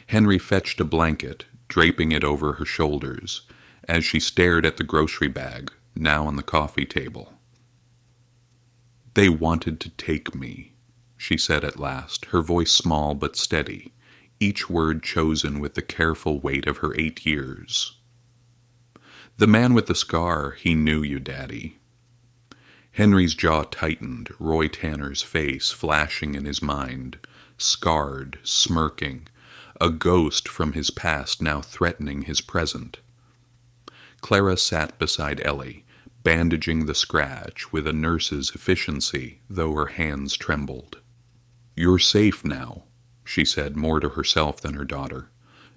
Henry fetched a blanket, draping it over her shoulders, as she stared at the grocery bag, now on the coffee table. "They wanted to take me," she said at last, her voice small but steady, each word chosen with the careful weight of her 8 years. "The man with the scar, he knew you, Daddy." Henry's jaw tightened, Roy Tanner's face flashing in his mind, scarred, smirking, a ghost from his past now threatening his present. Clara sat beside Ellie, bandaging the scratch with a nurse's efficiency, though her hands trembled. "You're safe now," she said, more to herself than her daughter.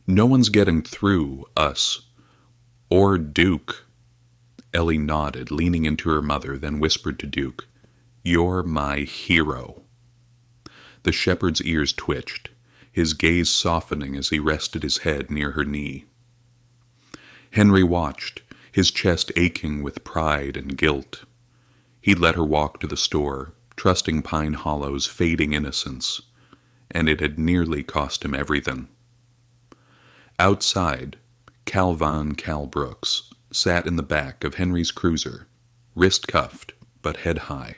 "No one's getting through us. Or Duke." Ellie nodded, leaning into her mother, then whispered to Duke, "You're my hero." The shepherd's ears twitched, his gaze softening as he rested his head near her knee. Henry watched, his chest aching with pride and guilt. He'd let her walk to the store, trusting Pine Hollow's fading innocence, and it had nearly cost him everything. Outside, Cal Brooks sat in the back of Henry's cruiser, wrist-cuffed but head high.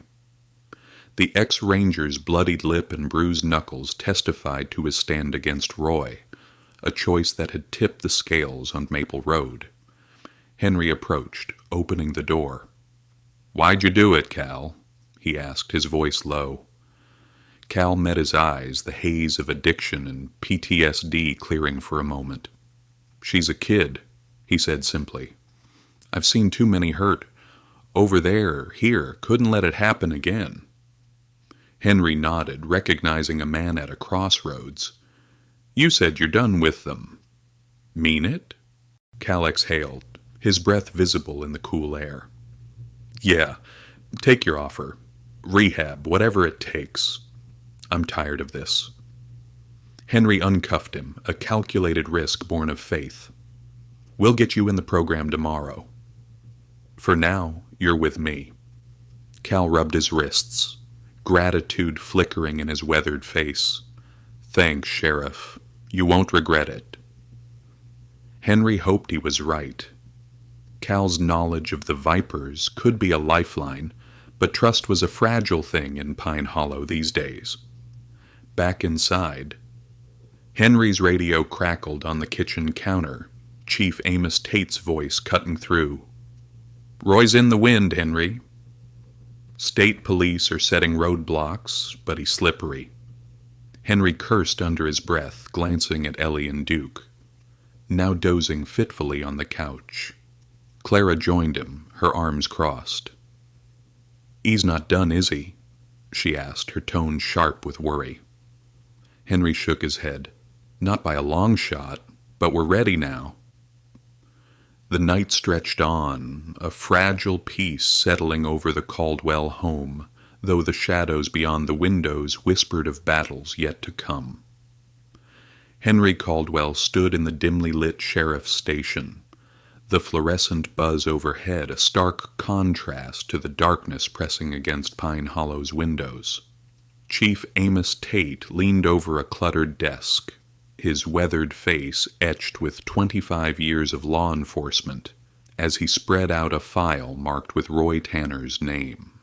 The ex-ranger's bloodied lip and bruised knuckles testified to his stand against Roy, a choice that had tipped the scales on Maple Road. Henry approached, opening the door. "Why'd you do it, Cal?" he asked, his voice low. Cal met his eyes, the haze of addiction and PTSD clearing for a moment. "She's a kid," he said simply. "I've seen too many hurt. Over there, here, couldn't let it happen again." Henry nodded, recognizing a man at a crossroads. "You said you're done with them." "Mean it?" Cal exhaled, his breath visible in the cool air. "Yeah, take your offer. Rehab, whatever it takes. I'm tired of this." Henry uncuffed him, a calculated risk born of faith. "We'll get you in the program tomorrow. For now, you're with me." Cal rubbed his wrists, gratitude flickering in his weathered face. "Thanks, Sheriff. You won't regret it." Henry hoped he was right. Cal's knowledge of the Vipers could be a lifeline, but trust was a fragile thing in Pine Hollow these days. Back inside, Henry's radio crackled on the kitchen counter, Chief Amos Tate's voice cutting through. "Roy's in the wind, Henry. State police are setting roadblocks, but he's slippery." Henry cursed under his breath, glancing at Ellie and Duke, now dozing fitfully on the couch. Clara joined him, her arms crossed. "He's not done, is he?" she asked, her tone sharp with worry. Henry shook his head. "Not by a long shot, but we're ready now." The night stretched on, a fragile peace settling over the Caldwell home, though the shadows beyond the windows whispered of battles yet to come. Henry Caldwell stood in the dimly lit sheriff's station, the fluorescent buzz overhead a stark contrast to the darkness pressing against Pine Hollow's windows. Chief Amos Tate leaned over a cluttered desk, his weathered face etched with 25 years of law enforcement, as he spread out a file marked with Roy Tanner's name.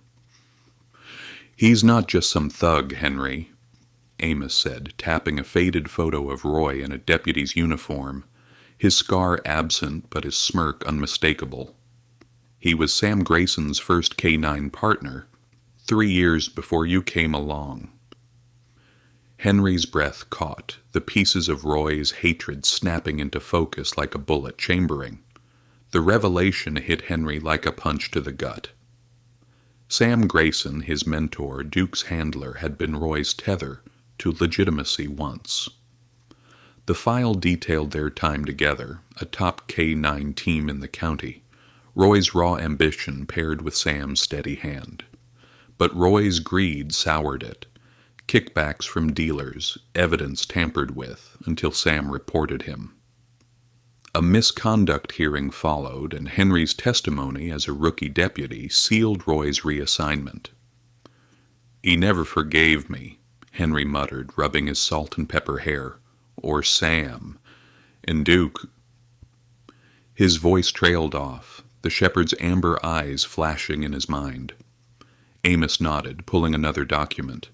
"He's not just some thug, Henry," Amos said, tapping a faded photo of Roy in a deputy's uniform, his scar absent but his smirk unmistakable. "He was Sam Grayson's first K-9 partner, 3 years before you came along." Henry's breath caught, the pieces of Roy's hatred snapping into focus like a bullet chambering. The revelation hit Henry like a punch to the gut. Sam Grayson, his mentor, Duke's handler, had been Roy's tether to legitimacy once. The file detailed their time together, a top K-9 team in the county, Roy's raw ambition paired with Sam's steady hand. But Roy's greed soured it. Kickbacks from dealers, evidence tampered with, until Sam reported him. A misconduct hearing followed, and Henry's testimony as a rookie deputy sealed Roy's reassignment. "He never forgave me," Henry muttered, rubbing his salt and pepper hair. "Or Sam. And Duke—" His voice trailed off, the shepherd's amber eyes flashing in his mind. Amos nodded, pulling another document.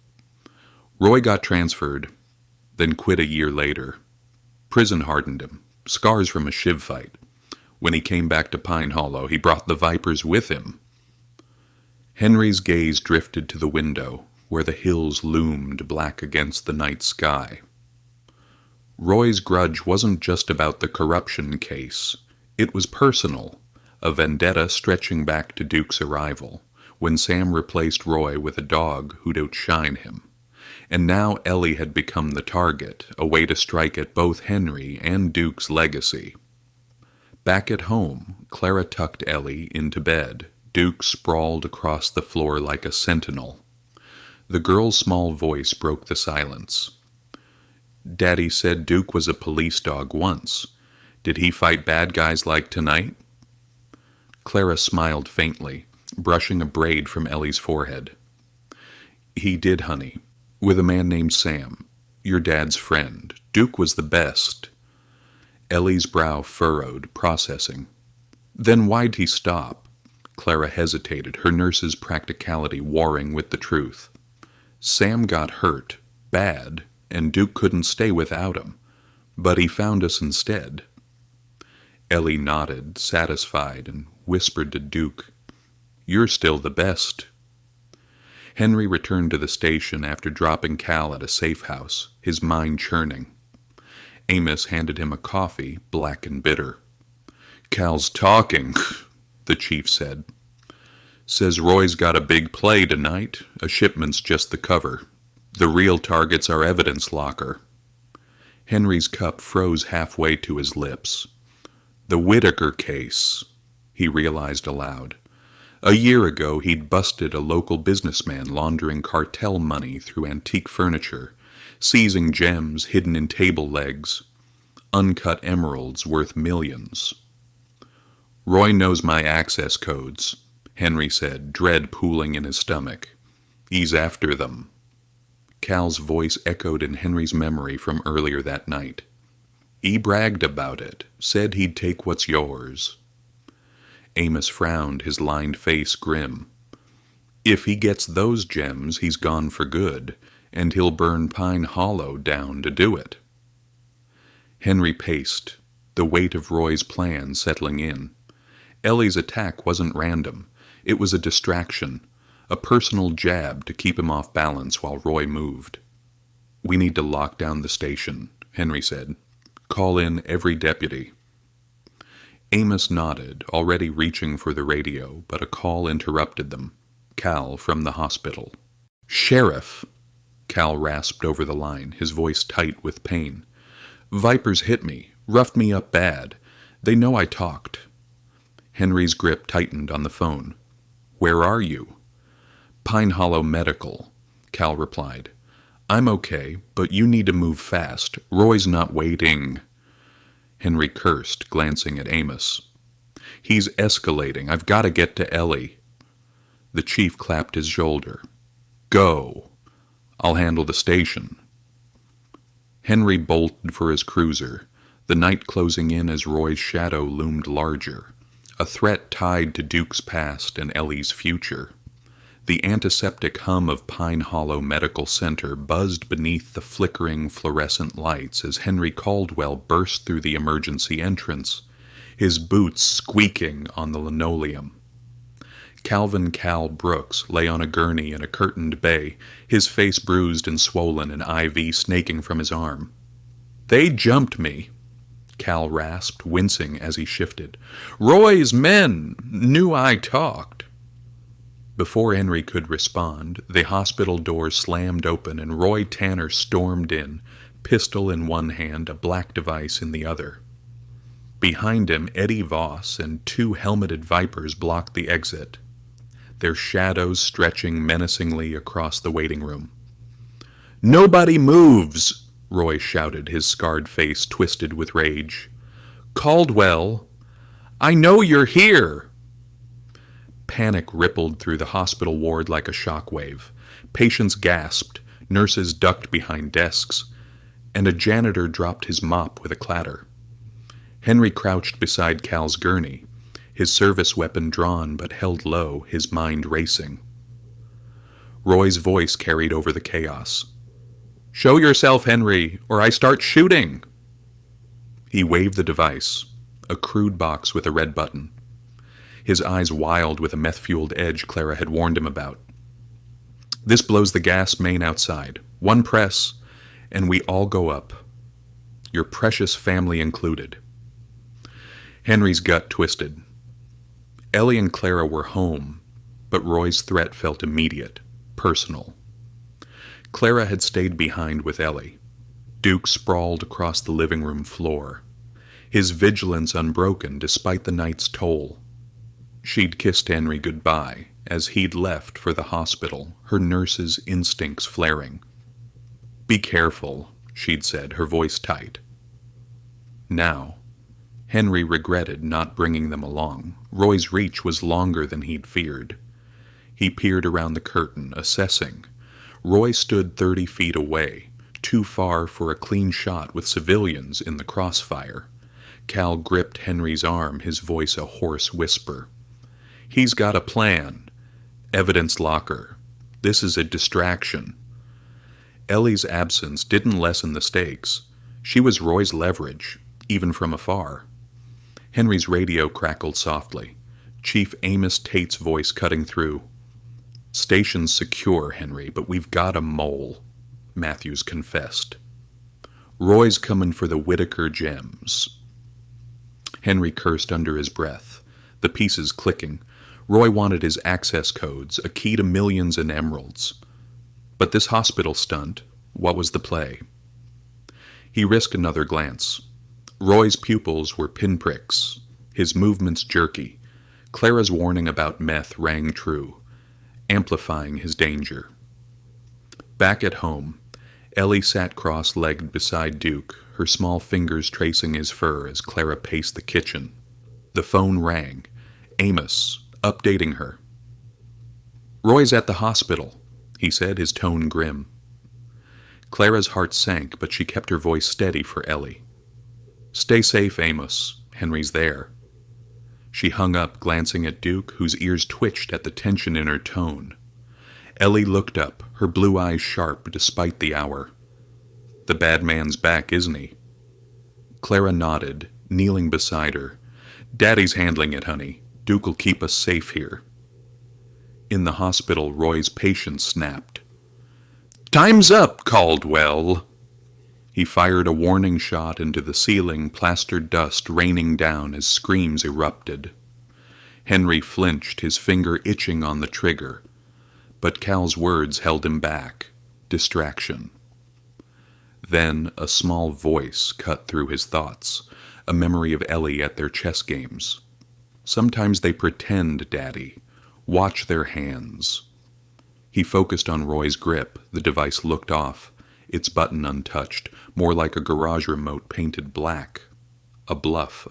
"Roy got transferred, then quit a year later. Prison hardened him, scars from a shiv fight. When he came back to Pine Hollow, he brought the Vipers with him." Henry's gaze drifted to the window, where the hills loomed black against the night sky. Roy's grudge wasn't just about the corruption case. It was personal, a vendetta stretching back to Duke's arrival, when Sam replaced Roy with a dog who'd outshine him. And now Ellie had become the target, a way to strike at both Henry and Duke's legacy. Back at home, Clara tucked Ellie into bed. Duke sprawled across the floor like a sentinel. The girl's small voice broke the silence. "Daddy said Duke was a police dog once. Did he fight bad guys like tonight?" Clara smiled faintly, brushing a braid from Ellie's forehead. "He did, honey. With a man named Sam, your dad's friend. Duke was the best." Ellie's brow furrowed, processing. "Then why'd he stop?" Clara hesitated, her nurse's practicality warring with the truth. "Sam got hurt, bad, and Duke couldn't stay without him. But he found us instead." Ellie nodded, satisfied, and whispered to Duke, "You're still the best." Henry returned to the station after dropping Cal at a safe house, his mind churning. Amos handed him a coffee, black and bitter. "Cal's talking," the chief said. "Says Roy's got a big play tonight. A shipment's just the cover. The real target's our evidence locker." Henry's cup froze halfway to his lips. "The Whitaker case," he realized aloud. A year ago, he'd busted a local businessman laundering cartel money through antique furniture, seizing gems hidden in table legs, uncut emeralds worth millions. "Roy knows my access codes," Henry said, dread pooling in his stomach. "He's after them." Cal's voice echoed in Henry's memory from earlier that night. "He bragged about it, said he'd take what's yours." Amos frowned, his lined face grim. If he gets those gems, he's gone for good, and he'll burn Pine Hollow down to do it. Henry paced, the weight of Roy's plan settling in. Ellie's attack wasn't random. It was a distraction, a personal jab to keep him off balance while Roy moved. "We need to lock down the station," Henry said. "Call in every deputy." Amos nodded, already reaching for the radio, but a call interrupted them. Cal from the hospital. "Sheriff!" Cal rasped over the line, his voice tight with pain. "Vipers hit me, roughed me up bad. They know I talked." Henry's grip tightened on the phone. "Where are you?" "Pine Hollow Medical," Cal replied. "I'm okay, but you need to move fast. Roy's not waiting." Henry cursed, glancing at Amos. "He's escalating. I've got to get to Ellie." The chief clapped his shoulder. "Go. I'll handle the station." Henry bolted for his cruiser, the night closing in as Roy's shadow loomed larger, a threat tied to Duke's past and Ellie's future. The antiseptic hum of Pine Hollow Medical Center buzzed beneath the flickering fluorescent lights as Henry Caldwell burst through the emergency entrance, his boots squeaking on the linoleum. Calvin Cal Brooks lay on a gurney in a curtained bay, his face bruised and swollen, an IV snaking from his arm. "They jumped me," Cal rasped, wincing as he shifted. "Roy's men knew I talked." Before Henry could respond, the hospital doors slammed open and Roy Tanner stormed in, pistol in one hand, a black device in the other. Behind him, Eddie Voss and two helmeted Vipers blocked the exit, their shadows stretching menacingly across the waiting room. "Nobody moves!" Roy shouted, his scarred face twisted with rage. "Caldwell! I know you're here!" Panic rippled through the hospital ward like a shockwave. Patients gasped, nurses ducked behind desks, and a janitor dropped his mop with a clatter. Henry crouched beside Cal's gurney, his service weapon drawn but held low, his mind racing. Roy's voice carried over the chaos. "Show yourself, Henry, or I start shooting!" He waved the device, a crude box with a red button. His eyes wild with a meth-fueled edge Clara had warned him about. "This blows the gas main outside. One press, and we all go up. Your precious family included." Henry's gut twisted. Ellie and Clara were home, but Roy's threat felt immediate, personal. Clara had stayed behind with Ellie. Duke sprawled across the living room floor, his vigilance unbroken despite the night's toll. She'd kissed Henry goodbye as he'd left for the hospital, her nurse's instincts flaring. "Be careful," she'd said, her voice tight. Now, Henry regretted not bringing them along. Roy's reach was longer than he'd feared. He peered around the curtain, assessing. Roy stood 30 feet away, too far for a clean shot with civilians in the crossfire. Cal gripped Henry's arm, his voice a hoarse whisper. "He's got a plan. Evidence locker. This is a distraction." Ellie's absence didn't lessen the stakes. She was Roy's leverage, even from afar. Henry's radio crackled softly, Chief Amos Tate's voice cutting through. "Station's secure, Henry, but we've got a mole," Matthews confessed. "Roy's coming for the Whitaker gems." Henry cursed under his breath, the pieces clicking. Roy wanted his access codes, a key to millions in emeralds. But this hospital stunt, what was the play? He risked another glance. Roy's pupils were pinpricks, his movements jerky. Clara's warning about meth rang true, amplifying his danger. Back at home, Ellie sat cross-legged beside Duke, her small fingers tracing his fur as Clara paced the kitchen. The phone rang. Amos, updating her. "Roy's at the hospital," he said, his tone grim. Clara's heart sank, but she kept her voice steady for Ellie. "Stay safe, Amos. Henry's there." She hung up, glancing at Duke, whose ears twitched at the tension in her tone. Ellie looked up, her blue eyes sharp despite the hour. "The bad man's back, isn't he?" Clara nodded, kneeling beside her. "Daddy's handling it, honey. Duke'll keep us safe here." In the hospital, Roy's patience snapped. "Time's up, Caldwell!" He fired a warning shot into the ceiling, plastered dust raining down as screams erupted. Henry flinched, his finger itching on the trigger. But Cal's words held him back. Distraction. Then a small voice cut through his thoughts, a memory of Ellie at their chess games. "Sometimes they pretend, Daddy. Watch their hands." He focused on Roy's grip. The device looked off, its button untouched, more like a garage remote painted black. A bluff.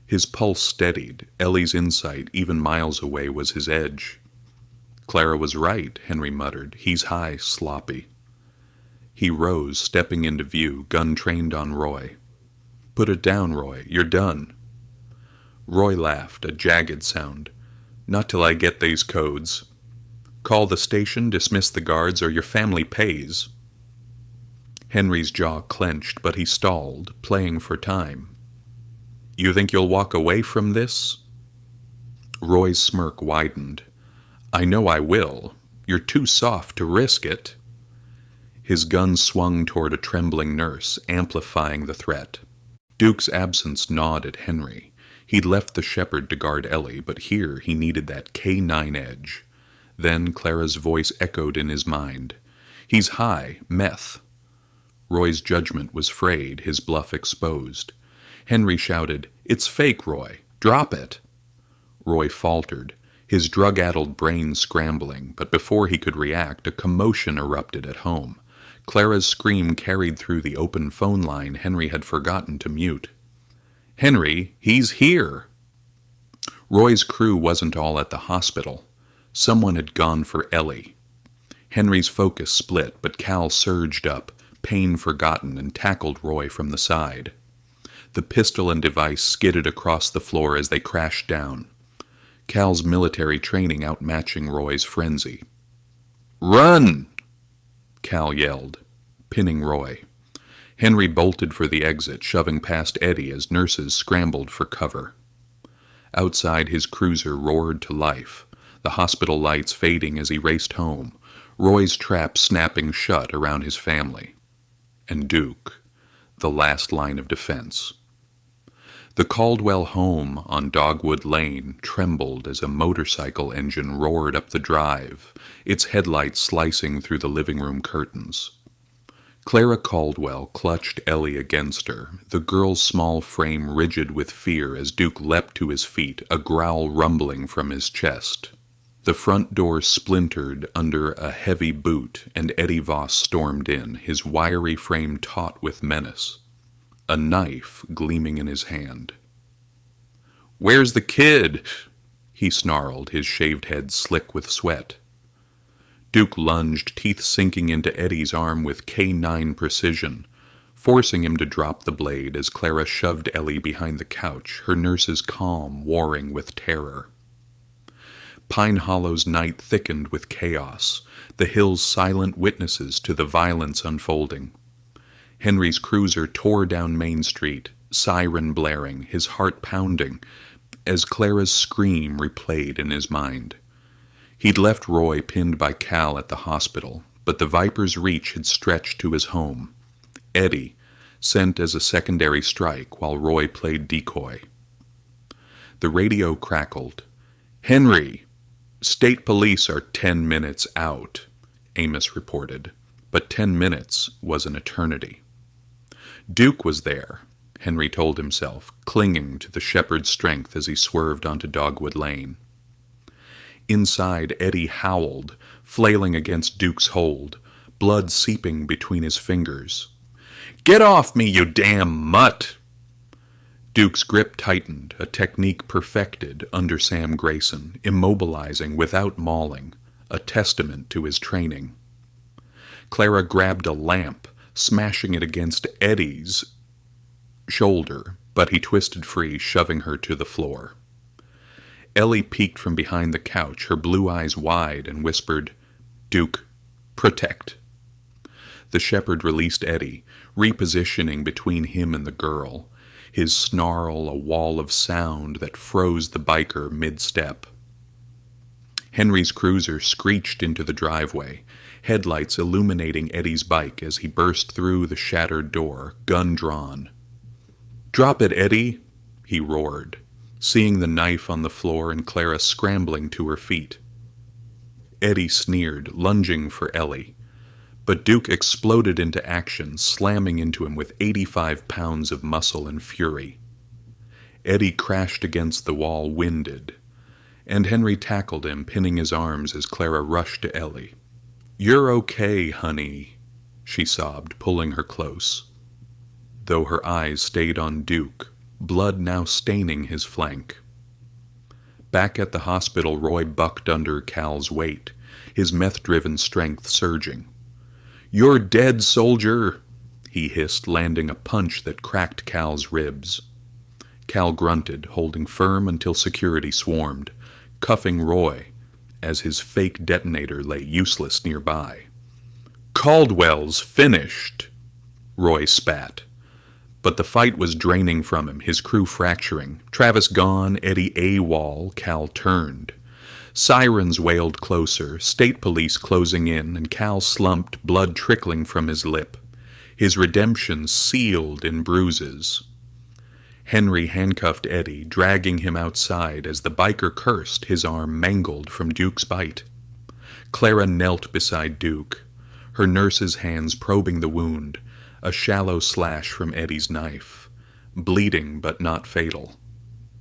His pulse steadied. Ellie's insight, even miles away, was his edge. "Clara was right," Henry muttered. "He's high, sloppy." He rose, stepping into view, gun trained on Roy. "Put it down, Roy. You're done." Roy laughed, a jagged sound. "Not till I get these codes. Call the station, dismiss the guards, or your family pays." Henry's jaw clenched, but he stalled, playing for time. "You think you'll walk away from this?" Roy's smirk widened. "I know I will. You're too soft to risk it." His gun swung toward a trembling nurse, amplifying the threat. Duke's absence gnawed at Henry. He'd left the shepherd to guard Ellie, but here he needed that K9 edge. Then Clara's voice echoed in his mind. "He's high, meth." Roy's judgment was frayed, his bluff exposed. Henry shouted, "It's fake, Roy. Drop it." Roy faltered, his drug-addled brain scrambling, but before he could react, a commotion erupted at home. Clara's scream carried through the open phone line Henry had forgotten to mute. "Henry, he's here!" Roy's crew wasn't all at the hospital. Someone had gone for Ellie. Henry's focus split, but Cal surged up, pain forgotten, and tackled Roy from the side. The pistol and device skidded across the floor as they crashed down. Cal's military training outmatching Roy's frenzy. "Run!" Cal yelled, pinning Roy. Henry bolted for the exit, shoving past Eddie as nurses scrambled for cover. Outside, his cruiser roared to life, the hospital lights fading as he raced home, Roy's trap snapping shut around his family. And Duke, the last line of defense. The Caldwell home on Dogwood Lane trembled as a motorcycle engine roared up the drive, its headlights slicing through the living room curtains. Clara Caldwell clutched Ellie against her, the girl's small frame rigid with fear as Duke leapt to his feet, a growl rumbling from his chest. The front door splintered under a heavy boot, and Eddie Voss stormed in, his wiry frame taut with menace, a knife gleaming in his hand. "Where's the kid?" he snarled, his shaved head slick with sweat. Duke lunged, teeth sinking into Eddie's arm with K9 precision, forcing him to drop the blade as Clara shoved Ellie behind the couch, her nurse's calm warring with terror. Pine Hollow's night thickened with chaos, the hills silent witnesses to the violence unfolding. Henry's cruiser tore down Main Street, siren blaring, his heart pounding, as Clara's scream replayed in his mind. He'd left Roy pinned by Cal at the hospital, but the Viper's reach had stretched to his home. Eddie, sent as a secondary strike while Roy played decoy. The radio crackled. "Henry! State police are 10 minutes out," Amos reported, but 10 minutes was an eternity. Duke was there, Henry told himself, clinging to the shepherd's strength as he swerved onto Dogwood Lane. Inside, Eddie howled, flailing against Duke's hold, blood seeping between his fingers. "Get off me, you damn mutt!" Duke's grip tightened, a technique perfected under Sam Grayson, immobilizing without mauling, a testament to his training. Clara grabbed a lamp, smashing it against Eddie's shoulder, but he twisted free, shoving her to the floor. Ellie peeked from behind the couch, her blue eyes wide, and whispered, "Duke, protect." The shepherd released Eddie, repositioning between him and the girl, his snarl a wall of sound that froze the biker mid-step. Henry's cruiser screeched into the driveway, headlights illuminating Eddie's bike as he burst through the shattered door, gun drawn. "Drop it, Eddie!" he roared, seeing the knife on the floor and Clara scrambling to her feet. Eddie sneered, lunging for Ellie, but Duke exploded into action, slamming into him with 85 pounds of muscle and fury. Eddie crashed against the wall, winded, and Henry tackled him, pinning his arms as Clara rushed to Ellie. "You're okay, honey," she sobbed, pulling her close, though her eyes stayed on Duke, blood now staining his flank. Back at the hospital, Roy bucked under Cal's weight, his meth-driven strength surging. "You're dead, soldier," he hissed, landing a punch that cracked Cal's ribs. Cal grunted, holding firm until security swarmed, cuffing Roy as his fake detonator lay useless nearby. "Caldwell's finished," Roy spat. But the fight was draining from him, his crew fracturing. Travis gone, Eddie AWOL, Cal turned. Sirens wailed closer, state police closing in, and Cal slumped, blood trickling from his lip, his redemption sealed in bruises. Henry handcuffed Eddie, dragging him outside as the biker cursed, his arm mangled from Duke's bite. Clara knelt beside Duke, her nurse's hands probing the wound, a shallow slash from Eddie's knife, bleeding but not fatal.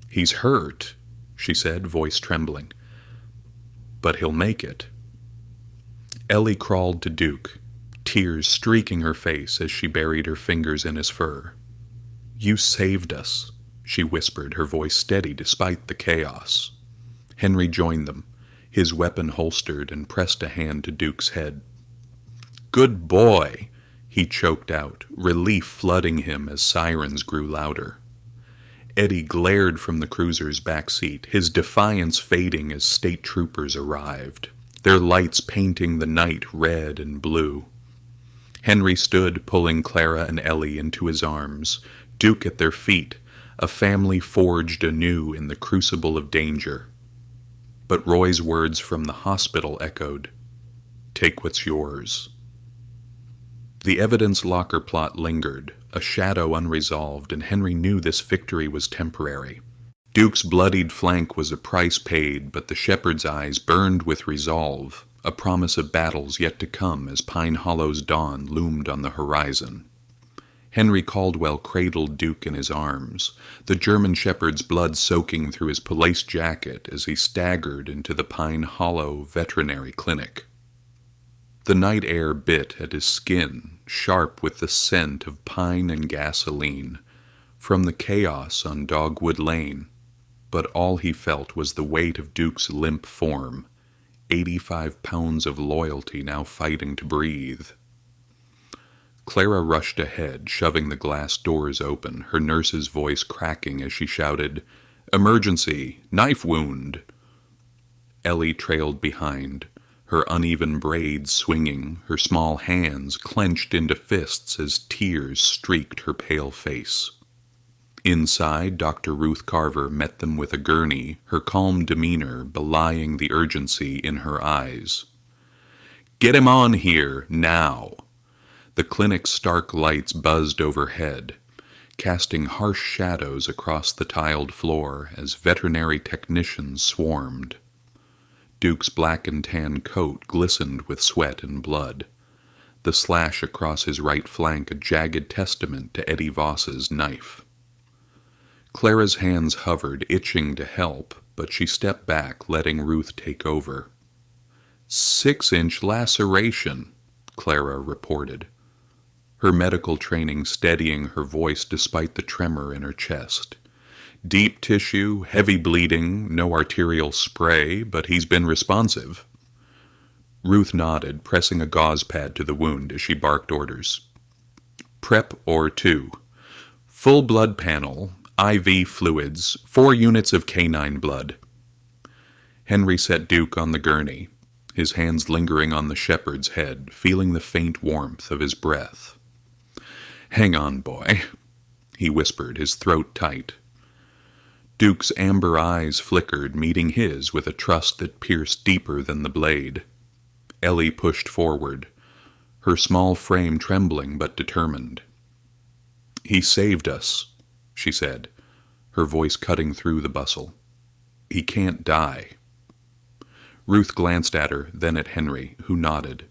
"He's hurt," she said, voice trembling, "but he'll make it." Ellie crawled to Duke, tears streaking her face as she buried her fingers in his fur. "You saved us," she whispered, her voice steady despite the chaos. Henry joined them, his weapon holstered, and pressed a hand to Duke's head. "Good boy," he choked out, relief flooding him as sirens grew louder. Eddie glared from the cruiser's back seat, his defiance fading as state troopers arrived, their lights painting the night red and blue. Henry stood, pulling Clara and Ellie into his arms, Duke at their feet, a family forged anew in the crucible of danger. But Roy's words from the hospital echoed, "Take what's yours." The evidence locker plot lingered, a shadow unresolved, and Henry knew this victory was temporary. Duke's bloodied flank was a price paid, but the shepherd's eyes burned with resolve, a promise of battles yet to come as Pine Hollow's dawn loomed on the horizon. Henry Caldwell cradled Duke in his arms, the German shepherd's blood soaking through his police jacket as he staggered into the Pine Hollow veterinary clinic. The night air bit at his skin, sharp with the scent of pine and gasoline, from the chaos on Dogwood Lane, but all he felt was the weight of Duke's limp form, 85 pounds of loyalty now fighting to breathe. Clara rushed ahead, shoving the glass doors open, her nurse's voice cracking as she shouted, "Emergency! Knife wound!" Ellie trailed behind, her uneven braids swinging, her small hands clenched into fists as tears streaked her pale face. Inside, Dr. Ruth Carver met them with a gurney, her calm demeanor belying the urgency in her eyes. "Get him on here, now!" The clinic's stark lights buzzed overhead, casting harsh shadows across the tiled floor as veterinary technicians swarmed. Duke's black and tan coat glistened with sweat and blood, the slash across his right flank a jagged testament to Eddie Voss's knife. Clara's hands hovered, itching to help, but she stepped back, letting Ruth take over. 6-inch laceration, Clara reported, her medical training steadying her voice despite the tremor in her chest. "Deep tissue, heavy bleeding, no arterial spray, but he's been responsive." Ruth nodded, pressing a gauze pad to the wound as she barked orders. "Prep or 2. Full blood panel, IV fluids, 4 units of canine blood." Henry set Duke on the gurney, his hands lingering on the shepherd's head, feeling the faint warmth of his breath. "Hang on, boy," he whispered, his throat tight. Duke's amber eyes flickered, meeting his with a trust that pierced deeper than the blade. Ellie pushed forward, her small frame trembling but determined. "He saved us," she said, her voice cutting through the bustle. "He can't die." Ruth glanced at her, then at Henry, who nodded.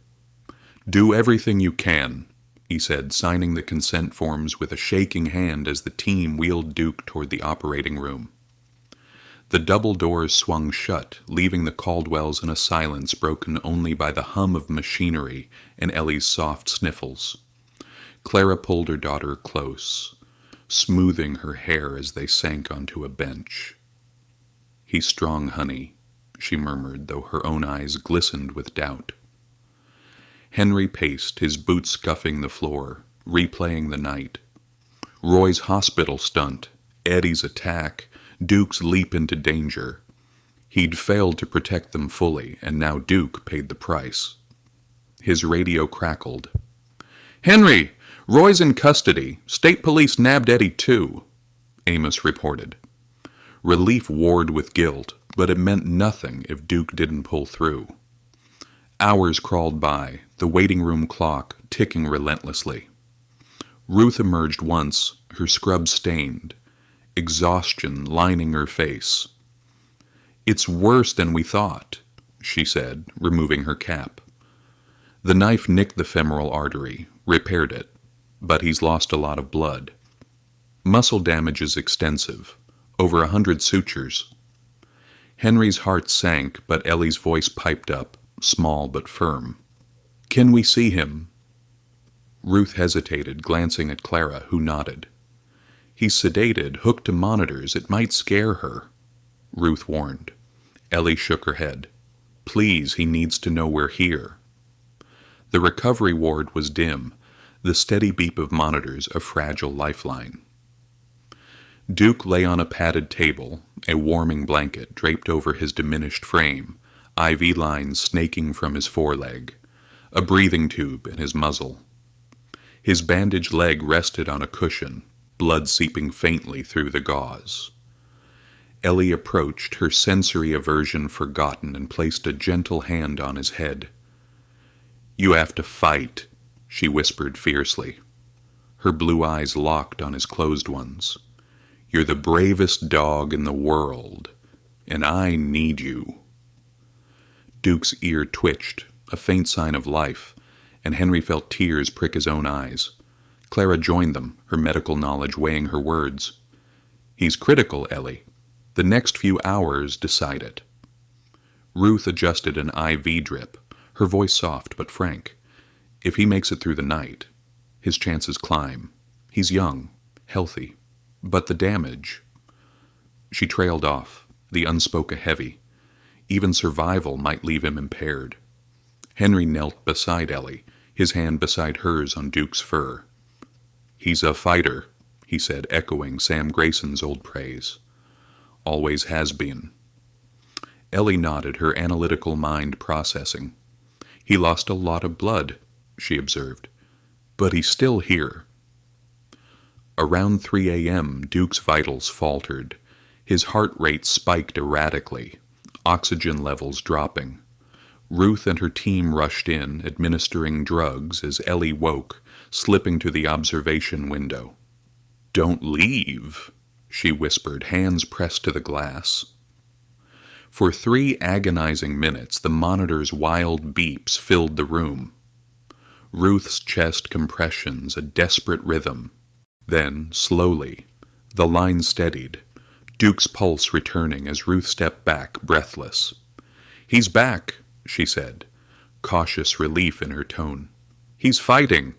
"Do everything you can," he said, signing the consent forms with a shaking hand as the team wheeled Duke toward the operating room. The double doors swung shut, leaving the Caldwells in a silence broken only by the hum of machinery and Ellie's soft sniffles. Clara pulled her daughter close, smoothing her hair as they sank onto a bench. "He's strong, honey," she murmured, though her own eyes glistened with doubt. Henry paced, his boots scuffing the floor, replaying the night. Roy's hospital stunt, Eddie's attack, Duke's leap into danger. He'd failed to protect them fully, and now Duke paid the price. His radio crackled. "Henry! Roy's in custody. State police nabbed Eddie too," Amos reported. Relief warred with guilt, but it meant nothing if Duke didn't pull through. Hours crawled by, the waiting room clock ticking relentlessly. Ruth emerged once, her scrub stained, exhaustion lining her face. "It's worse than we thought," she said, removing her cap. "The knife nicked the femoral artery, repaired it, but he's lost a lot of blood. Muscle damage is extensive, over 100 sutures." Henry's heart sank, but Ellie's voice piped up, small but firm. "Can we see him?" Ruth hesitated, glancing at Clara, who nodded. "He's sedated, hooked to monitors. It might scare her," Ruth warned. Ellie shook her head. "Please, he needs to know we're here." The recovery ward was dim, the steady beep of monitors a fragile lifeline. Duke lay on a padded table, a warming blanket draped over his diminished frame, IV lines snaking from his foreleg, a breathing tube in his muzzle. His bandaged leg rested on a cushion, blood seeping faintly through the gauze. Ellie approached, her sensory aversion forgotten, and placed a gentle hand on his head. "You have to fight," she whispered fiercely. Her blue eyes locked on his closed ones. "You're the bravest dog in the world, and I need you." Duke's ear twitched, a faint sign of life, and Henry felt tears prick his own eyes. Clara joined them, her medical knowledge weighing her words. "He's critical, Ellie. The next few hours decide it." Ruth adjusted an IV drip, her voice soft but frank. "If he makes it through the night, his chances climb. He's young, healthy. But the damage—" She trailed off, the unspoken heavy. Even survival might leave him impaired. Henry knelt beside Ellie, his hand beside hers on Duke's fur. "He's a fighter," he said, echoing Sam Grayson's old praise. "Always has been." Ellie nodded, her analytical mind processing. "He lost a lot of blood," she observed, "but he's still here." Around 3 a.m., Duke's vitals faltered. His heart rate spiked erratically, oxygen levels dropping. Ruth and her team rushed in, administering drugs as Ellie woke, slipping to the observation window. "Don't leave," she whispered, hands pressed to the glass. For 3 agonizing minutes, the monitor's wild beeps filled the room. Ruth's chest compressions, a desperate rhythm. Then, slowly, the line steadied, Duke's pulse returning as Ruth stepped back, breathless. "He's back," she said, cautious relief in her tone. "He's fighting."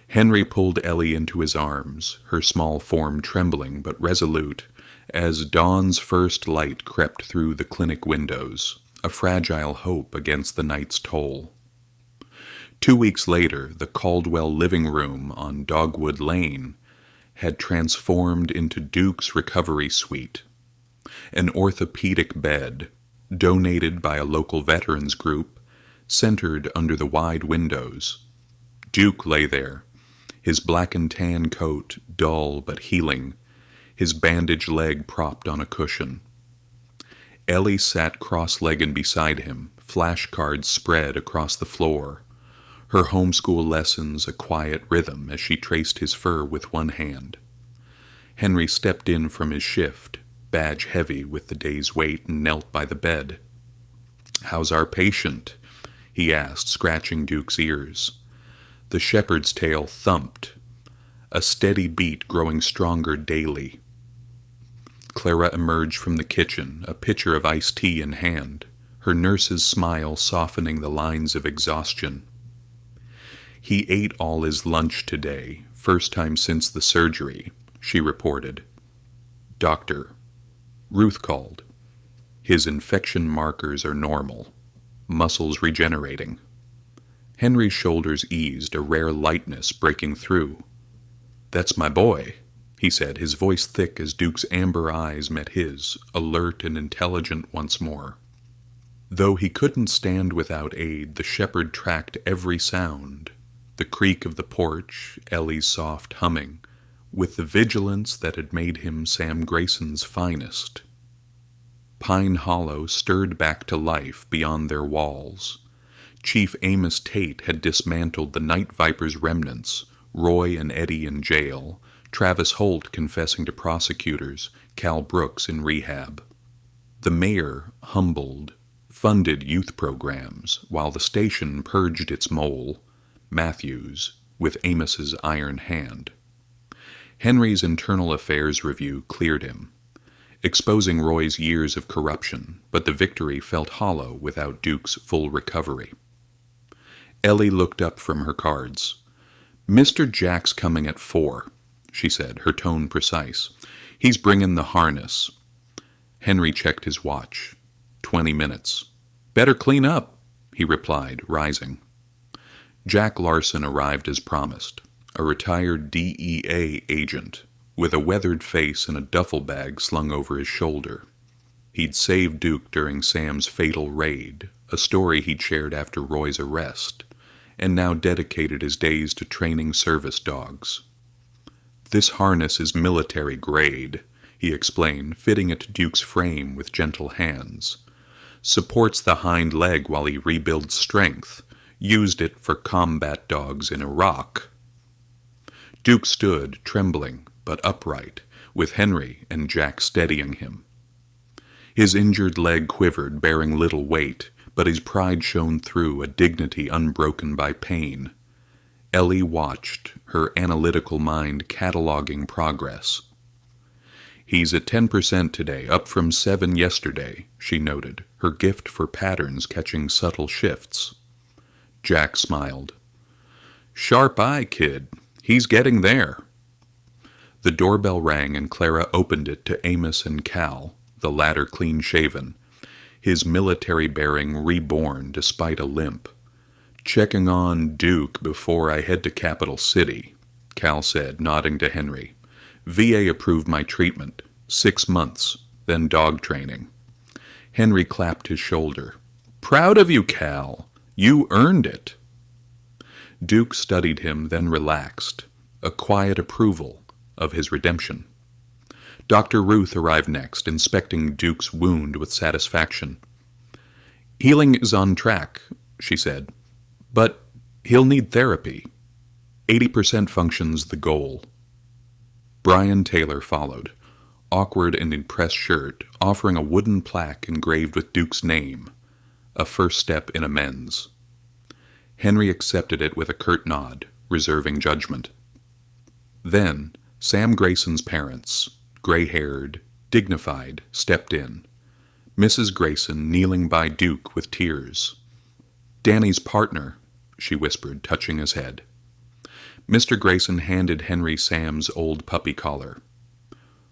Henry pulled Ellie into his arms, her small form trembling but resolute, as dawn's first light crept through the clinic windows, a fragile hope against the night's toll. 2 weeks later, the Caldwell living room on Dogwood Lane had transformed into Duke's recovery suite, An orthopedic bed, donated by a local veterans group, centered under the wide windows. Duke lay there, his black and tan coat dull but healing, his bandaged leg propped on a cushion. Ellie sat cross-legged beside him, flashcards spread across the floor, her homeschool lessons a quiet rhythm as she traced his fur with one hand. Henry stepped in from his shift, badge heavy with the day's weight, and knelt by the bed. "How's our patient?" he asked, scratching Duke's ears. The shepherd's tail thumped, a steady beat growing stronger daily. Clara emerged from the kitchen, a pitcher of iced tea in hand, her nurse's smile softening the lines of exhaustion. "He ate all his lunch today, first time since the surgery," she reported. "Doctor," Ruth called. "His infection markers are normal. Muscles regenerating." Henry's shoulders eased, a rare lightness breaking through. "That's my boy," he said, his voice thick as Duke's amber eyes met his, alert and intelligent once more. Though he couldn't stand without aid, the shepherd tracked every sound, the creak of the porch, Ellie's soft humming, with the vigilance that had made him Sam Grayson's finest. Pine Hollow stirred back to life beyond their walls. Chief Amos Tate had dismantled the Night Viper's remnants, Roy and Eddie in jail, Travis Holt confessing to prosecutors, Cal Brooks in rehab. The mayor, humbled, funded youth programs, while the station purged its mole, Matthews, with Amos's iron hand. Henry's internal affairs review cleared him, exposing Roy's years of corruption, but the victory felt hollow without Duke's full recovery. Ellie looked up from her cards. "Mr. Jack's coming at 4, she said, her tone precise. "He's bringing the harness." Henry checked his watch. 20 minutes. "Better clean up," he replied, rising. Jack Larson arrived as promised, a retired DEA agent, with a weathered face and a duffel bag slung over his shoulder. He'd saved Duke during Sam's fatal raid, a story he'd shared after Roy's arrest, and now dedicated his days to training service dogs. "This harness is military grade," he explained, fitting it to Duke's frame with gentle hands. "Supports the hind leg while he rebuilds strength. Used it for combat dogs in Iraq." Duke stood, trembling, but upright, with Henry and Jack steadying him. His injured leg quivered, bearing little weight, but his pride shone through, a dignity unbroken by pain. Ellie watched, her analytical mind cataloging progress. "He's at 10% today, up from 7 yesterday," she noted, her gift for patterns catching subtle shifts. Jack smiled. "Sharp eye, kid. He's getting there." The doorbell rang and Clara opened it to Amos and Cal, the latter clean-shaven, his military bearing reborn despite a limp. "Checking on Duke before I head to Capital City," Cal said, nodding to Henry. "VA approved my treatment. 6 months, then dog training." Henry clapped his shoulder. "Proud of you, Cal. You earned it." Duke studied him, then relaxed, a quiet approval of his redemption. Dr. Ruth arrived next, inspecting Duke's wound with satisfaction. "Healing is on track," she said, "but he'll need therapy. 80% function's the goal." Brian Taylor followed, awkward and in pressed shirt, offering a wooden plaque engraved with Duke's name, a first step in amends. Henry accepted it with a curt nod, reserving judgment. Then Sam Grayson's parents, gray-haired, dignified, stepped in, Mrs. Grayson kneeling by Duke with tears. "Danny's partner," she whispered, touching his head. Mr. Grayson handed Henry Sam's old puppy collar.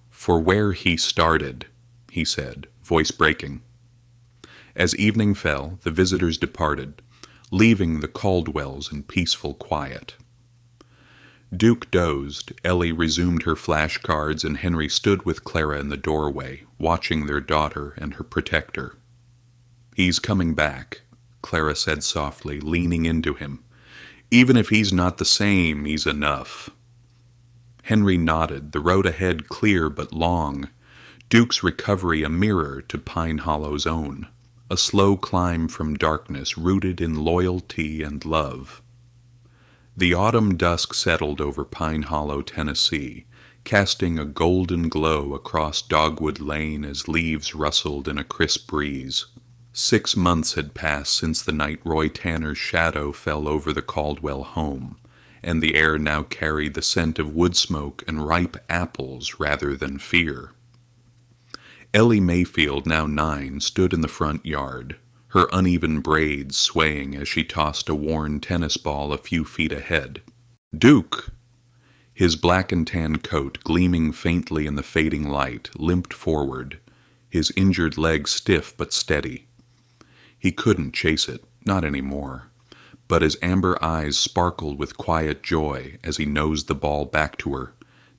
"For where he started," he said, voice breaking. As evening fell, the visitors departed, leaving the Caldwells in peaceful quiet. Duke dozed, Ellie resumed her flashcards, and Henry stood with Clara in the doorway, watching their daughter and her protector. "He's coming back," Clara said softly, leaning into him. "Even if he's not the same, he's enough." Henry nodded, the road ahead clear but long, Duke's recovery a mirror to Pine Hollow's own, a slow climb from darkness rooted in loyalty and love. The autumn dusk settled over Pine Hollow, Tennessee, casting a golden glow across Dogwood Lane as leaves rustled in a crisp breeze. 6 months had passed since the night Roy Tanner's shadow fell over the Caldwell home, and the air now carried the scent of wood smoke and ripe apples rather than fear. Ellie Mayfield, now 9, stood in the front yard, her uneven braids swaying as she tossed a worn tennis ball a few feet ahead. "Duke!" His black and tan coat, gleaming faintly in the fading light, limped forward, his injured leg stiff but steady. He couldn't chase it, not anymore, but his amber eyes sparkled with quiet joy as he nosed the ball back to her,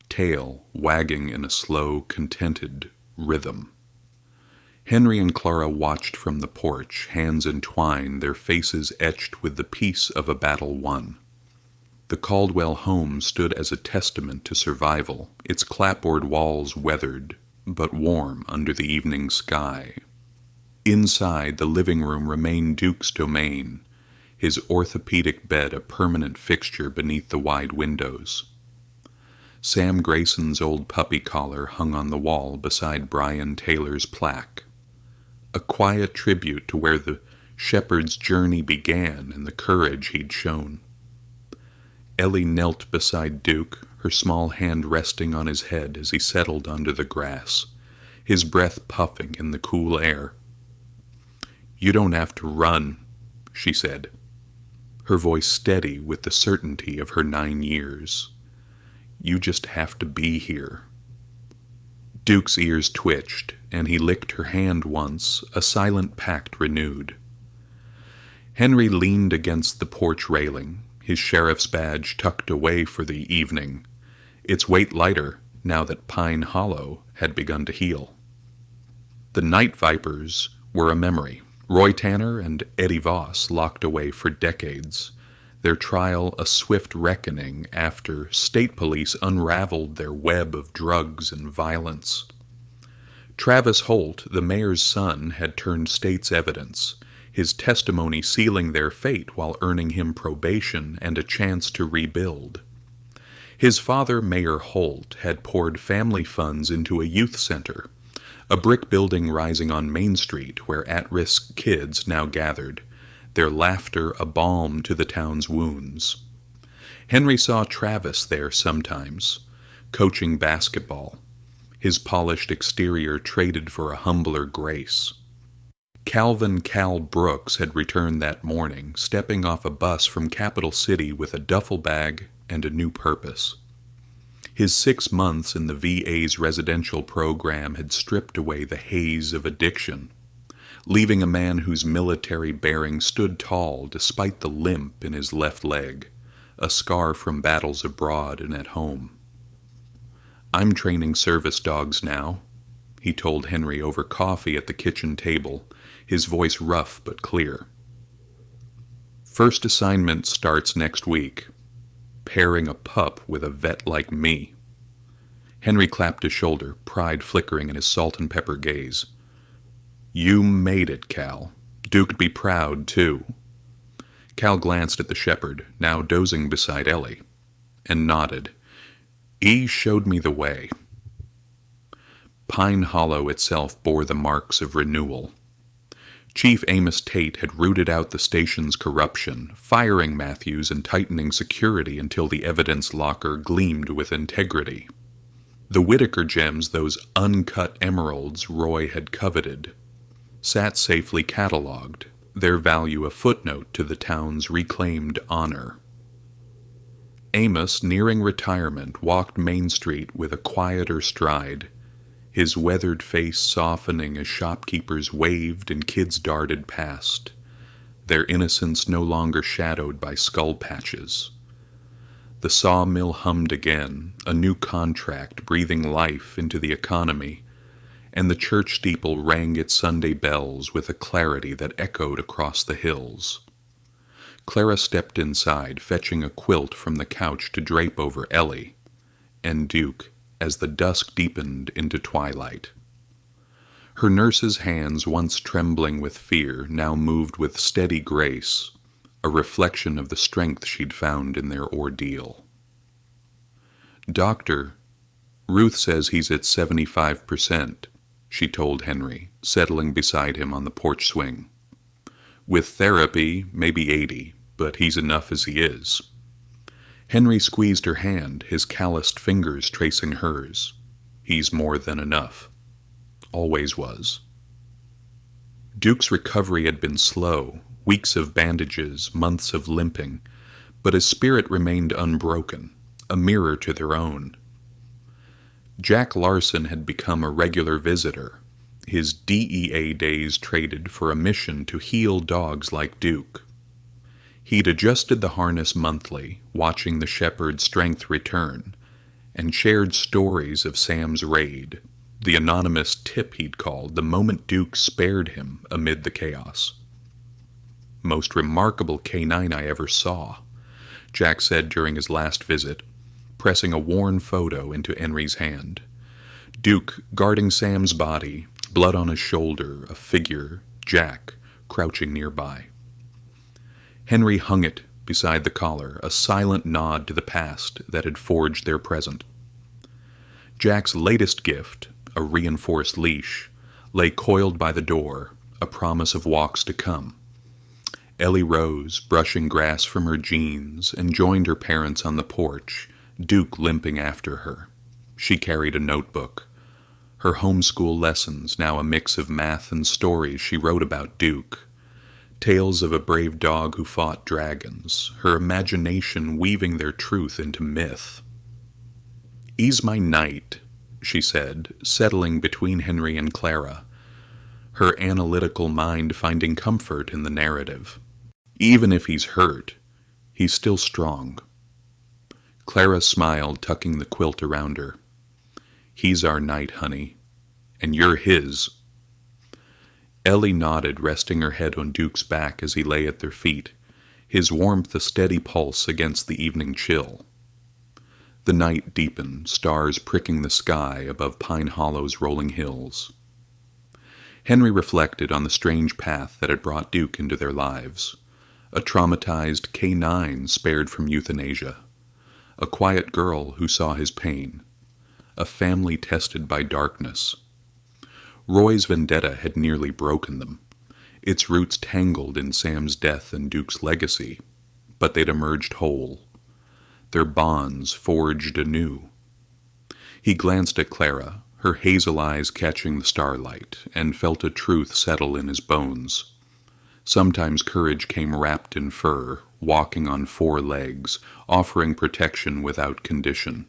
tail wagging in a slow, contented rhythm. Henry and Clara watched from the porch, hands entwined, their faces etched with the peace of a battle won. The Caldwell home stood as a testament to survival, its clapboard walls weathered, but warm under the evening sky. Inside, the living room remained Duke's domain, his orthopedic bed a permanent fixture beneath the wide windows. Sam Grayson's old puppy collar hung on the wall beside Brian Taylor's plaque, a quiet tribute to where the shepherd's journey began and the courage he'd shown. Ellie knelt beside Duke, her small hand resting on his head as he settled under the grass, his breath puffing in the cool air. "You don't have to run," she said, her voice steady with the certainty of her 9 years. "You just have to be here." Duke's ears twitched, and he licked her hand once, a silent pact renewed. Henry leaned against the porch railing, his sheriff's badge tucked away for the evening, its weight lighter now that Pine Hollow had begun to heal. The Night Vipers were a memory, Roy Tanner and Eddie Voss locked away for decades, their trial a swift reckoning after state police unraveled their web of drugs and violence. Travis Holt, the mayor's son, had turned state's evidence, his testimony sealing their fate while earning him probation and a chance to rebuild. His father, Mayor Holt, had poured family funds into a youth center, a brick building rising on Main Street where at-risk kids now gathered, their laughter a balm to the town's wounds. Henry saw Travis there sometimes, coaching basketball, his polished exterior traded for a humbler grace. Calvin "Cal" Brooks had returned that morning, stepping off a bus from Capital City with a duffel bag and a new purpose. His 6 months in the VA's residential program had stripped away the haze of addiction, leaving a man whose military bearing stood tall despite the limp in his left leg, a scar from battles abroad and at home. "I'm training service dogs now," he told Henry over coffee at the kitchen table, his voice rough but clear. "First assignment starts next week. Pairing a pup with a vet like me." Henry clapped his shoulder, pride flickering in his salt and pepper gaze. "You made it, Cal. Duke'd be proud, too." Cal glanced at the shepherd, now dozing beside Ellie, and nodded. "E showed me the way." Pine Hollow itself bore the marks of renewal. Chief Amos Tate had rooted out the station's corruption, firing Matthews and tightening security until the evidence locker gleamed with integrity. The Whitaker gems, those uncut emeralds Roy had coveted, sat safely cataloged, their value a footnote to the town's reclaimed honor. Amos, nearing retirement, walked Main Street with a quieter stride, his weathered face softening as shopkeepers waved and kids darted past, their innocence no longer shadowed by skull patches. The sawmill hummed again, a new contract breathing life into the economy, and the church steeple rang its Sunday bells with a clarity that echoed across the hills. Clara stepped inside, fetching a quilt from the couch to drape over Ellie and Duke as the dusk deepened into twilight. Her nurse's hands, once trembling with fear, now moved with steady grace, a reflection of the strength she'd found in their ordeal. "Doctor, Ruth says he's at 75%, she told Henry, settling beside him on the porch swing. "With therapy, maybe 80, but he's enough as he is." Henry squeezed her hand, his calloused fingers tracing hers. "He's more than enough. Always was." Duke's recovery had been slow, weeks of bandages, months of limping, but his spirit remained unbroken, a mirror to their own. Jack Larson had become a regular visitor, his DEA days traded for a mission to heal dogs like Duke. He'd adjusted the harness monthly, watching the shepherd's strength return, and shared stories of Sam's raid, the anonymous tip he'd called the moment Duke spared him amid the chaos. "Most remarkable canine I ever saw," Jack said during his last visit, pressing a worn photo into Henry's hand. Duke guarding Sam's body, blood on his shoulder, a figure, Jack, crouching nearby. Henry hung it beside the collar, a silent nod to the past that had forged their present. Jack's latest gift, a reinforced leash, lay coiled by the door, a promise of walks to come. Ellie rose, brushing grass from her jeans, and joined her parents on the porch, Duke limping after her. She carried a notebook. Her homeschool lessons, now a mix of math and stories she wrote about Duke. Tales of a brave dog who fought dragons, her imagination weaving their truth into myth. "He's my knight," she said, settling between Henry and Clara, her analytical mind finding comfort in the narrative. "Even if he's hurt, he's still strong." Clara smiled, tucking the quilt around her. "He's our knight, honey, and you're his." Ellie nodded, resting her head on Duke's back as he lay at their feet, his warmth a steady pulse against the evening chill. The night deepened, stars pricking the sky above Pine Hollow's rolling hills. Henry reflected on the strange path that had brought Duke into their lives. A traumatized canine spared from euthanasia. A quiet girl who saw his pain. A family tested by darkness. Roy's vendetta had nearly broken them, its roots tangled in Sam's death and Duke's legacy, but they'd emerged whole, their bonds forged anew. He glanced at Clara, her hazel eyes catching the starlight, and felt a truth settle in his bones. Sometimes courage came wrapped in fur, walking on 4 legs, offering protection without condition.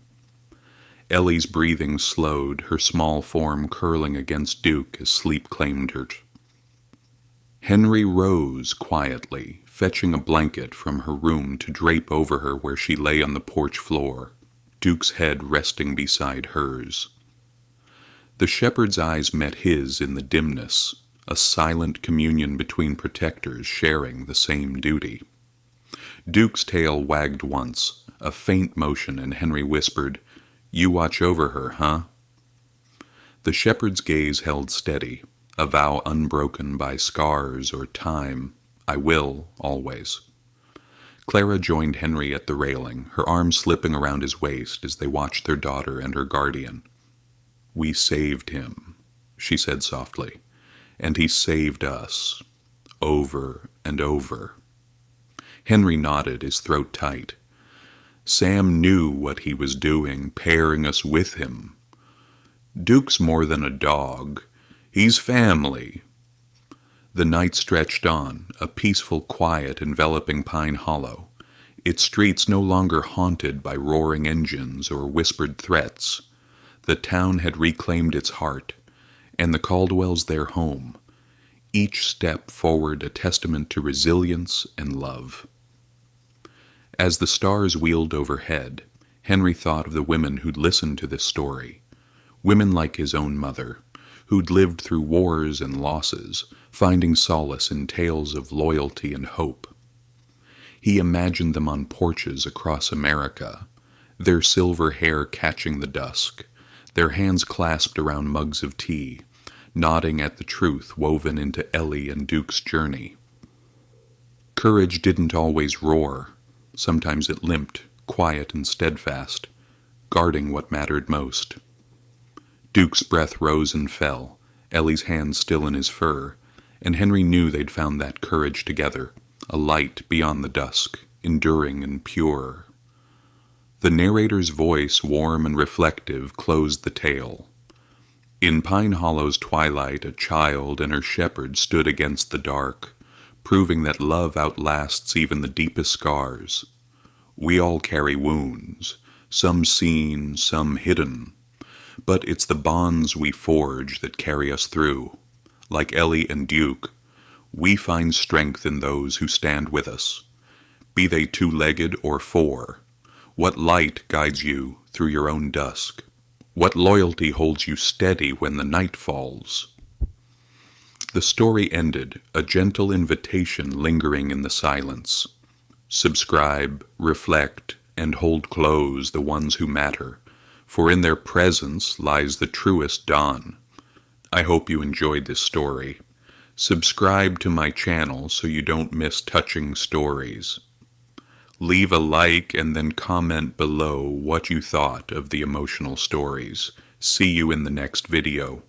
Ellie's breathing slowed, her small form curling against Duke as sleep claimed her. Henry rose quietly, fetching a blanket from her room to drape over her where she lay on the porch floor, Duke's head resting beside hers. The shepherd's eyes met his in the dimness, a silent communion between protectors sharing the same duty. Duke's tail wagged once, a faint motion, and Henry whispered, "You watch over her, huh?" The shepherd's gaze held steady, a vow unbroken by scars or time. "I will, always." Clara joined Henry at the railing, her arms slipping around his waist as they watched their daughter and her guardian. "We saved him," she said softly, "and he saved us, over and over." Henry nodded, his throat tight. Sam knew what he was doing, pairing us with him. "Duke's more than a dog. He's family." The night stretched on, a peaceful quiet enveloping Pine Hollow, its streets no longer haunted by roaring engines or whispered threats. The town had reclaimed its heart, and the Caldwells their home, each step forward a testament to resilience and love. As the stars wheeled overhead, Henry thought of the women who'd listened to this story, women like his own mother, who'd lived through wars and losses, finding solace in tales of loyalty and hope. He imagined them on porches across America, their silver hair catching the dusk, their hands clasped around mugs of tea, nodding at the truth woven into Ellie and Duke's journey. Courage didn't always roar. Sometimes it limped, quiet and steadfast, guarding what mattered most. Duke's breath rose and fell, Ellie's hand still in his fur, and Henry knew they'd found that courage together, a light beyond the dusk, enduring and pure. The narrator's voice, warm and reflective, closed the tale. In Pine Hollow's twilight, a child and her shepherd stood against the dark, proving that love outlasts even the deepest scars. We all carry wounds, some seen, some hidden, but it's the bonds we forge that carry us through. Like Ellie and Duke, we find strength in those who stand with us, be they two-legged or four. What light guides you through your own dusk? What loyalty holds you steady when the night falls? The story ended, a gentle invitation lingering in the silence. Subscribe, reflect, and hold close the ones who matter, for in their presence lies the truest dawn. I hope you enjoyed this story. Subscribe to my channel so you don't miss touching stories. Leave a like and then comment below what you thought of the emotional stories. See you in the next video.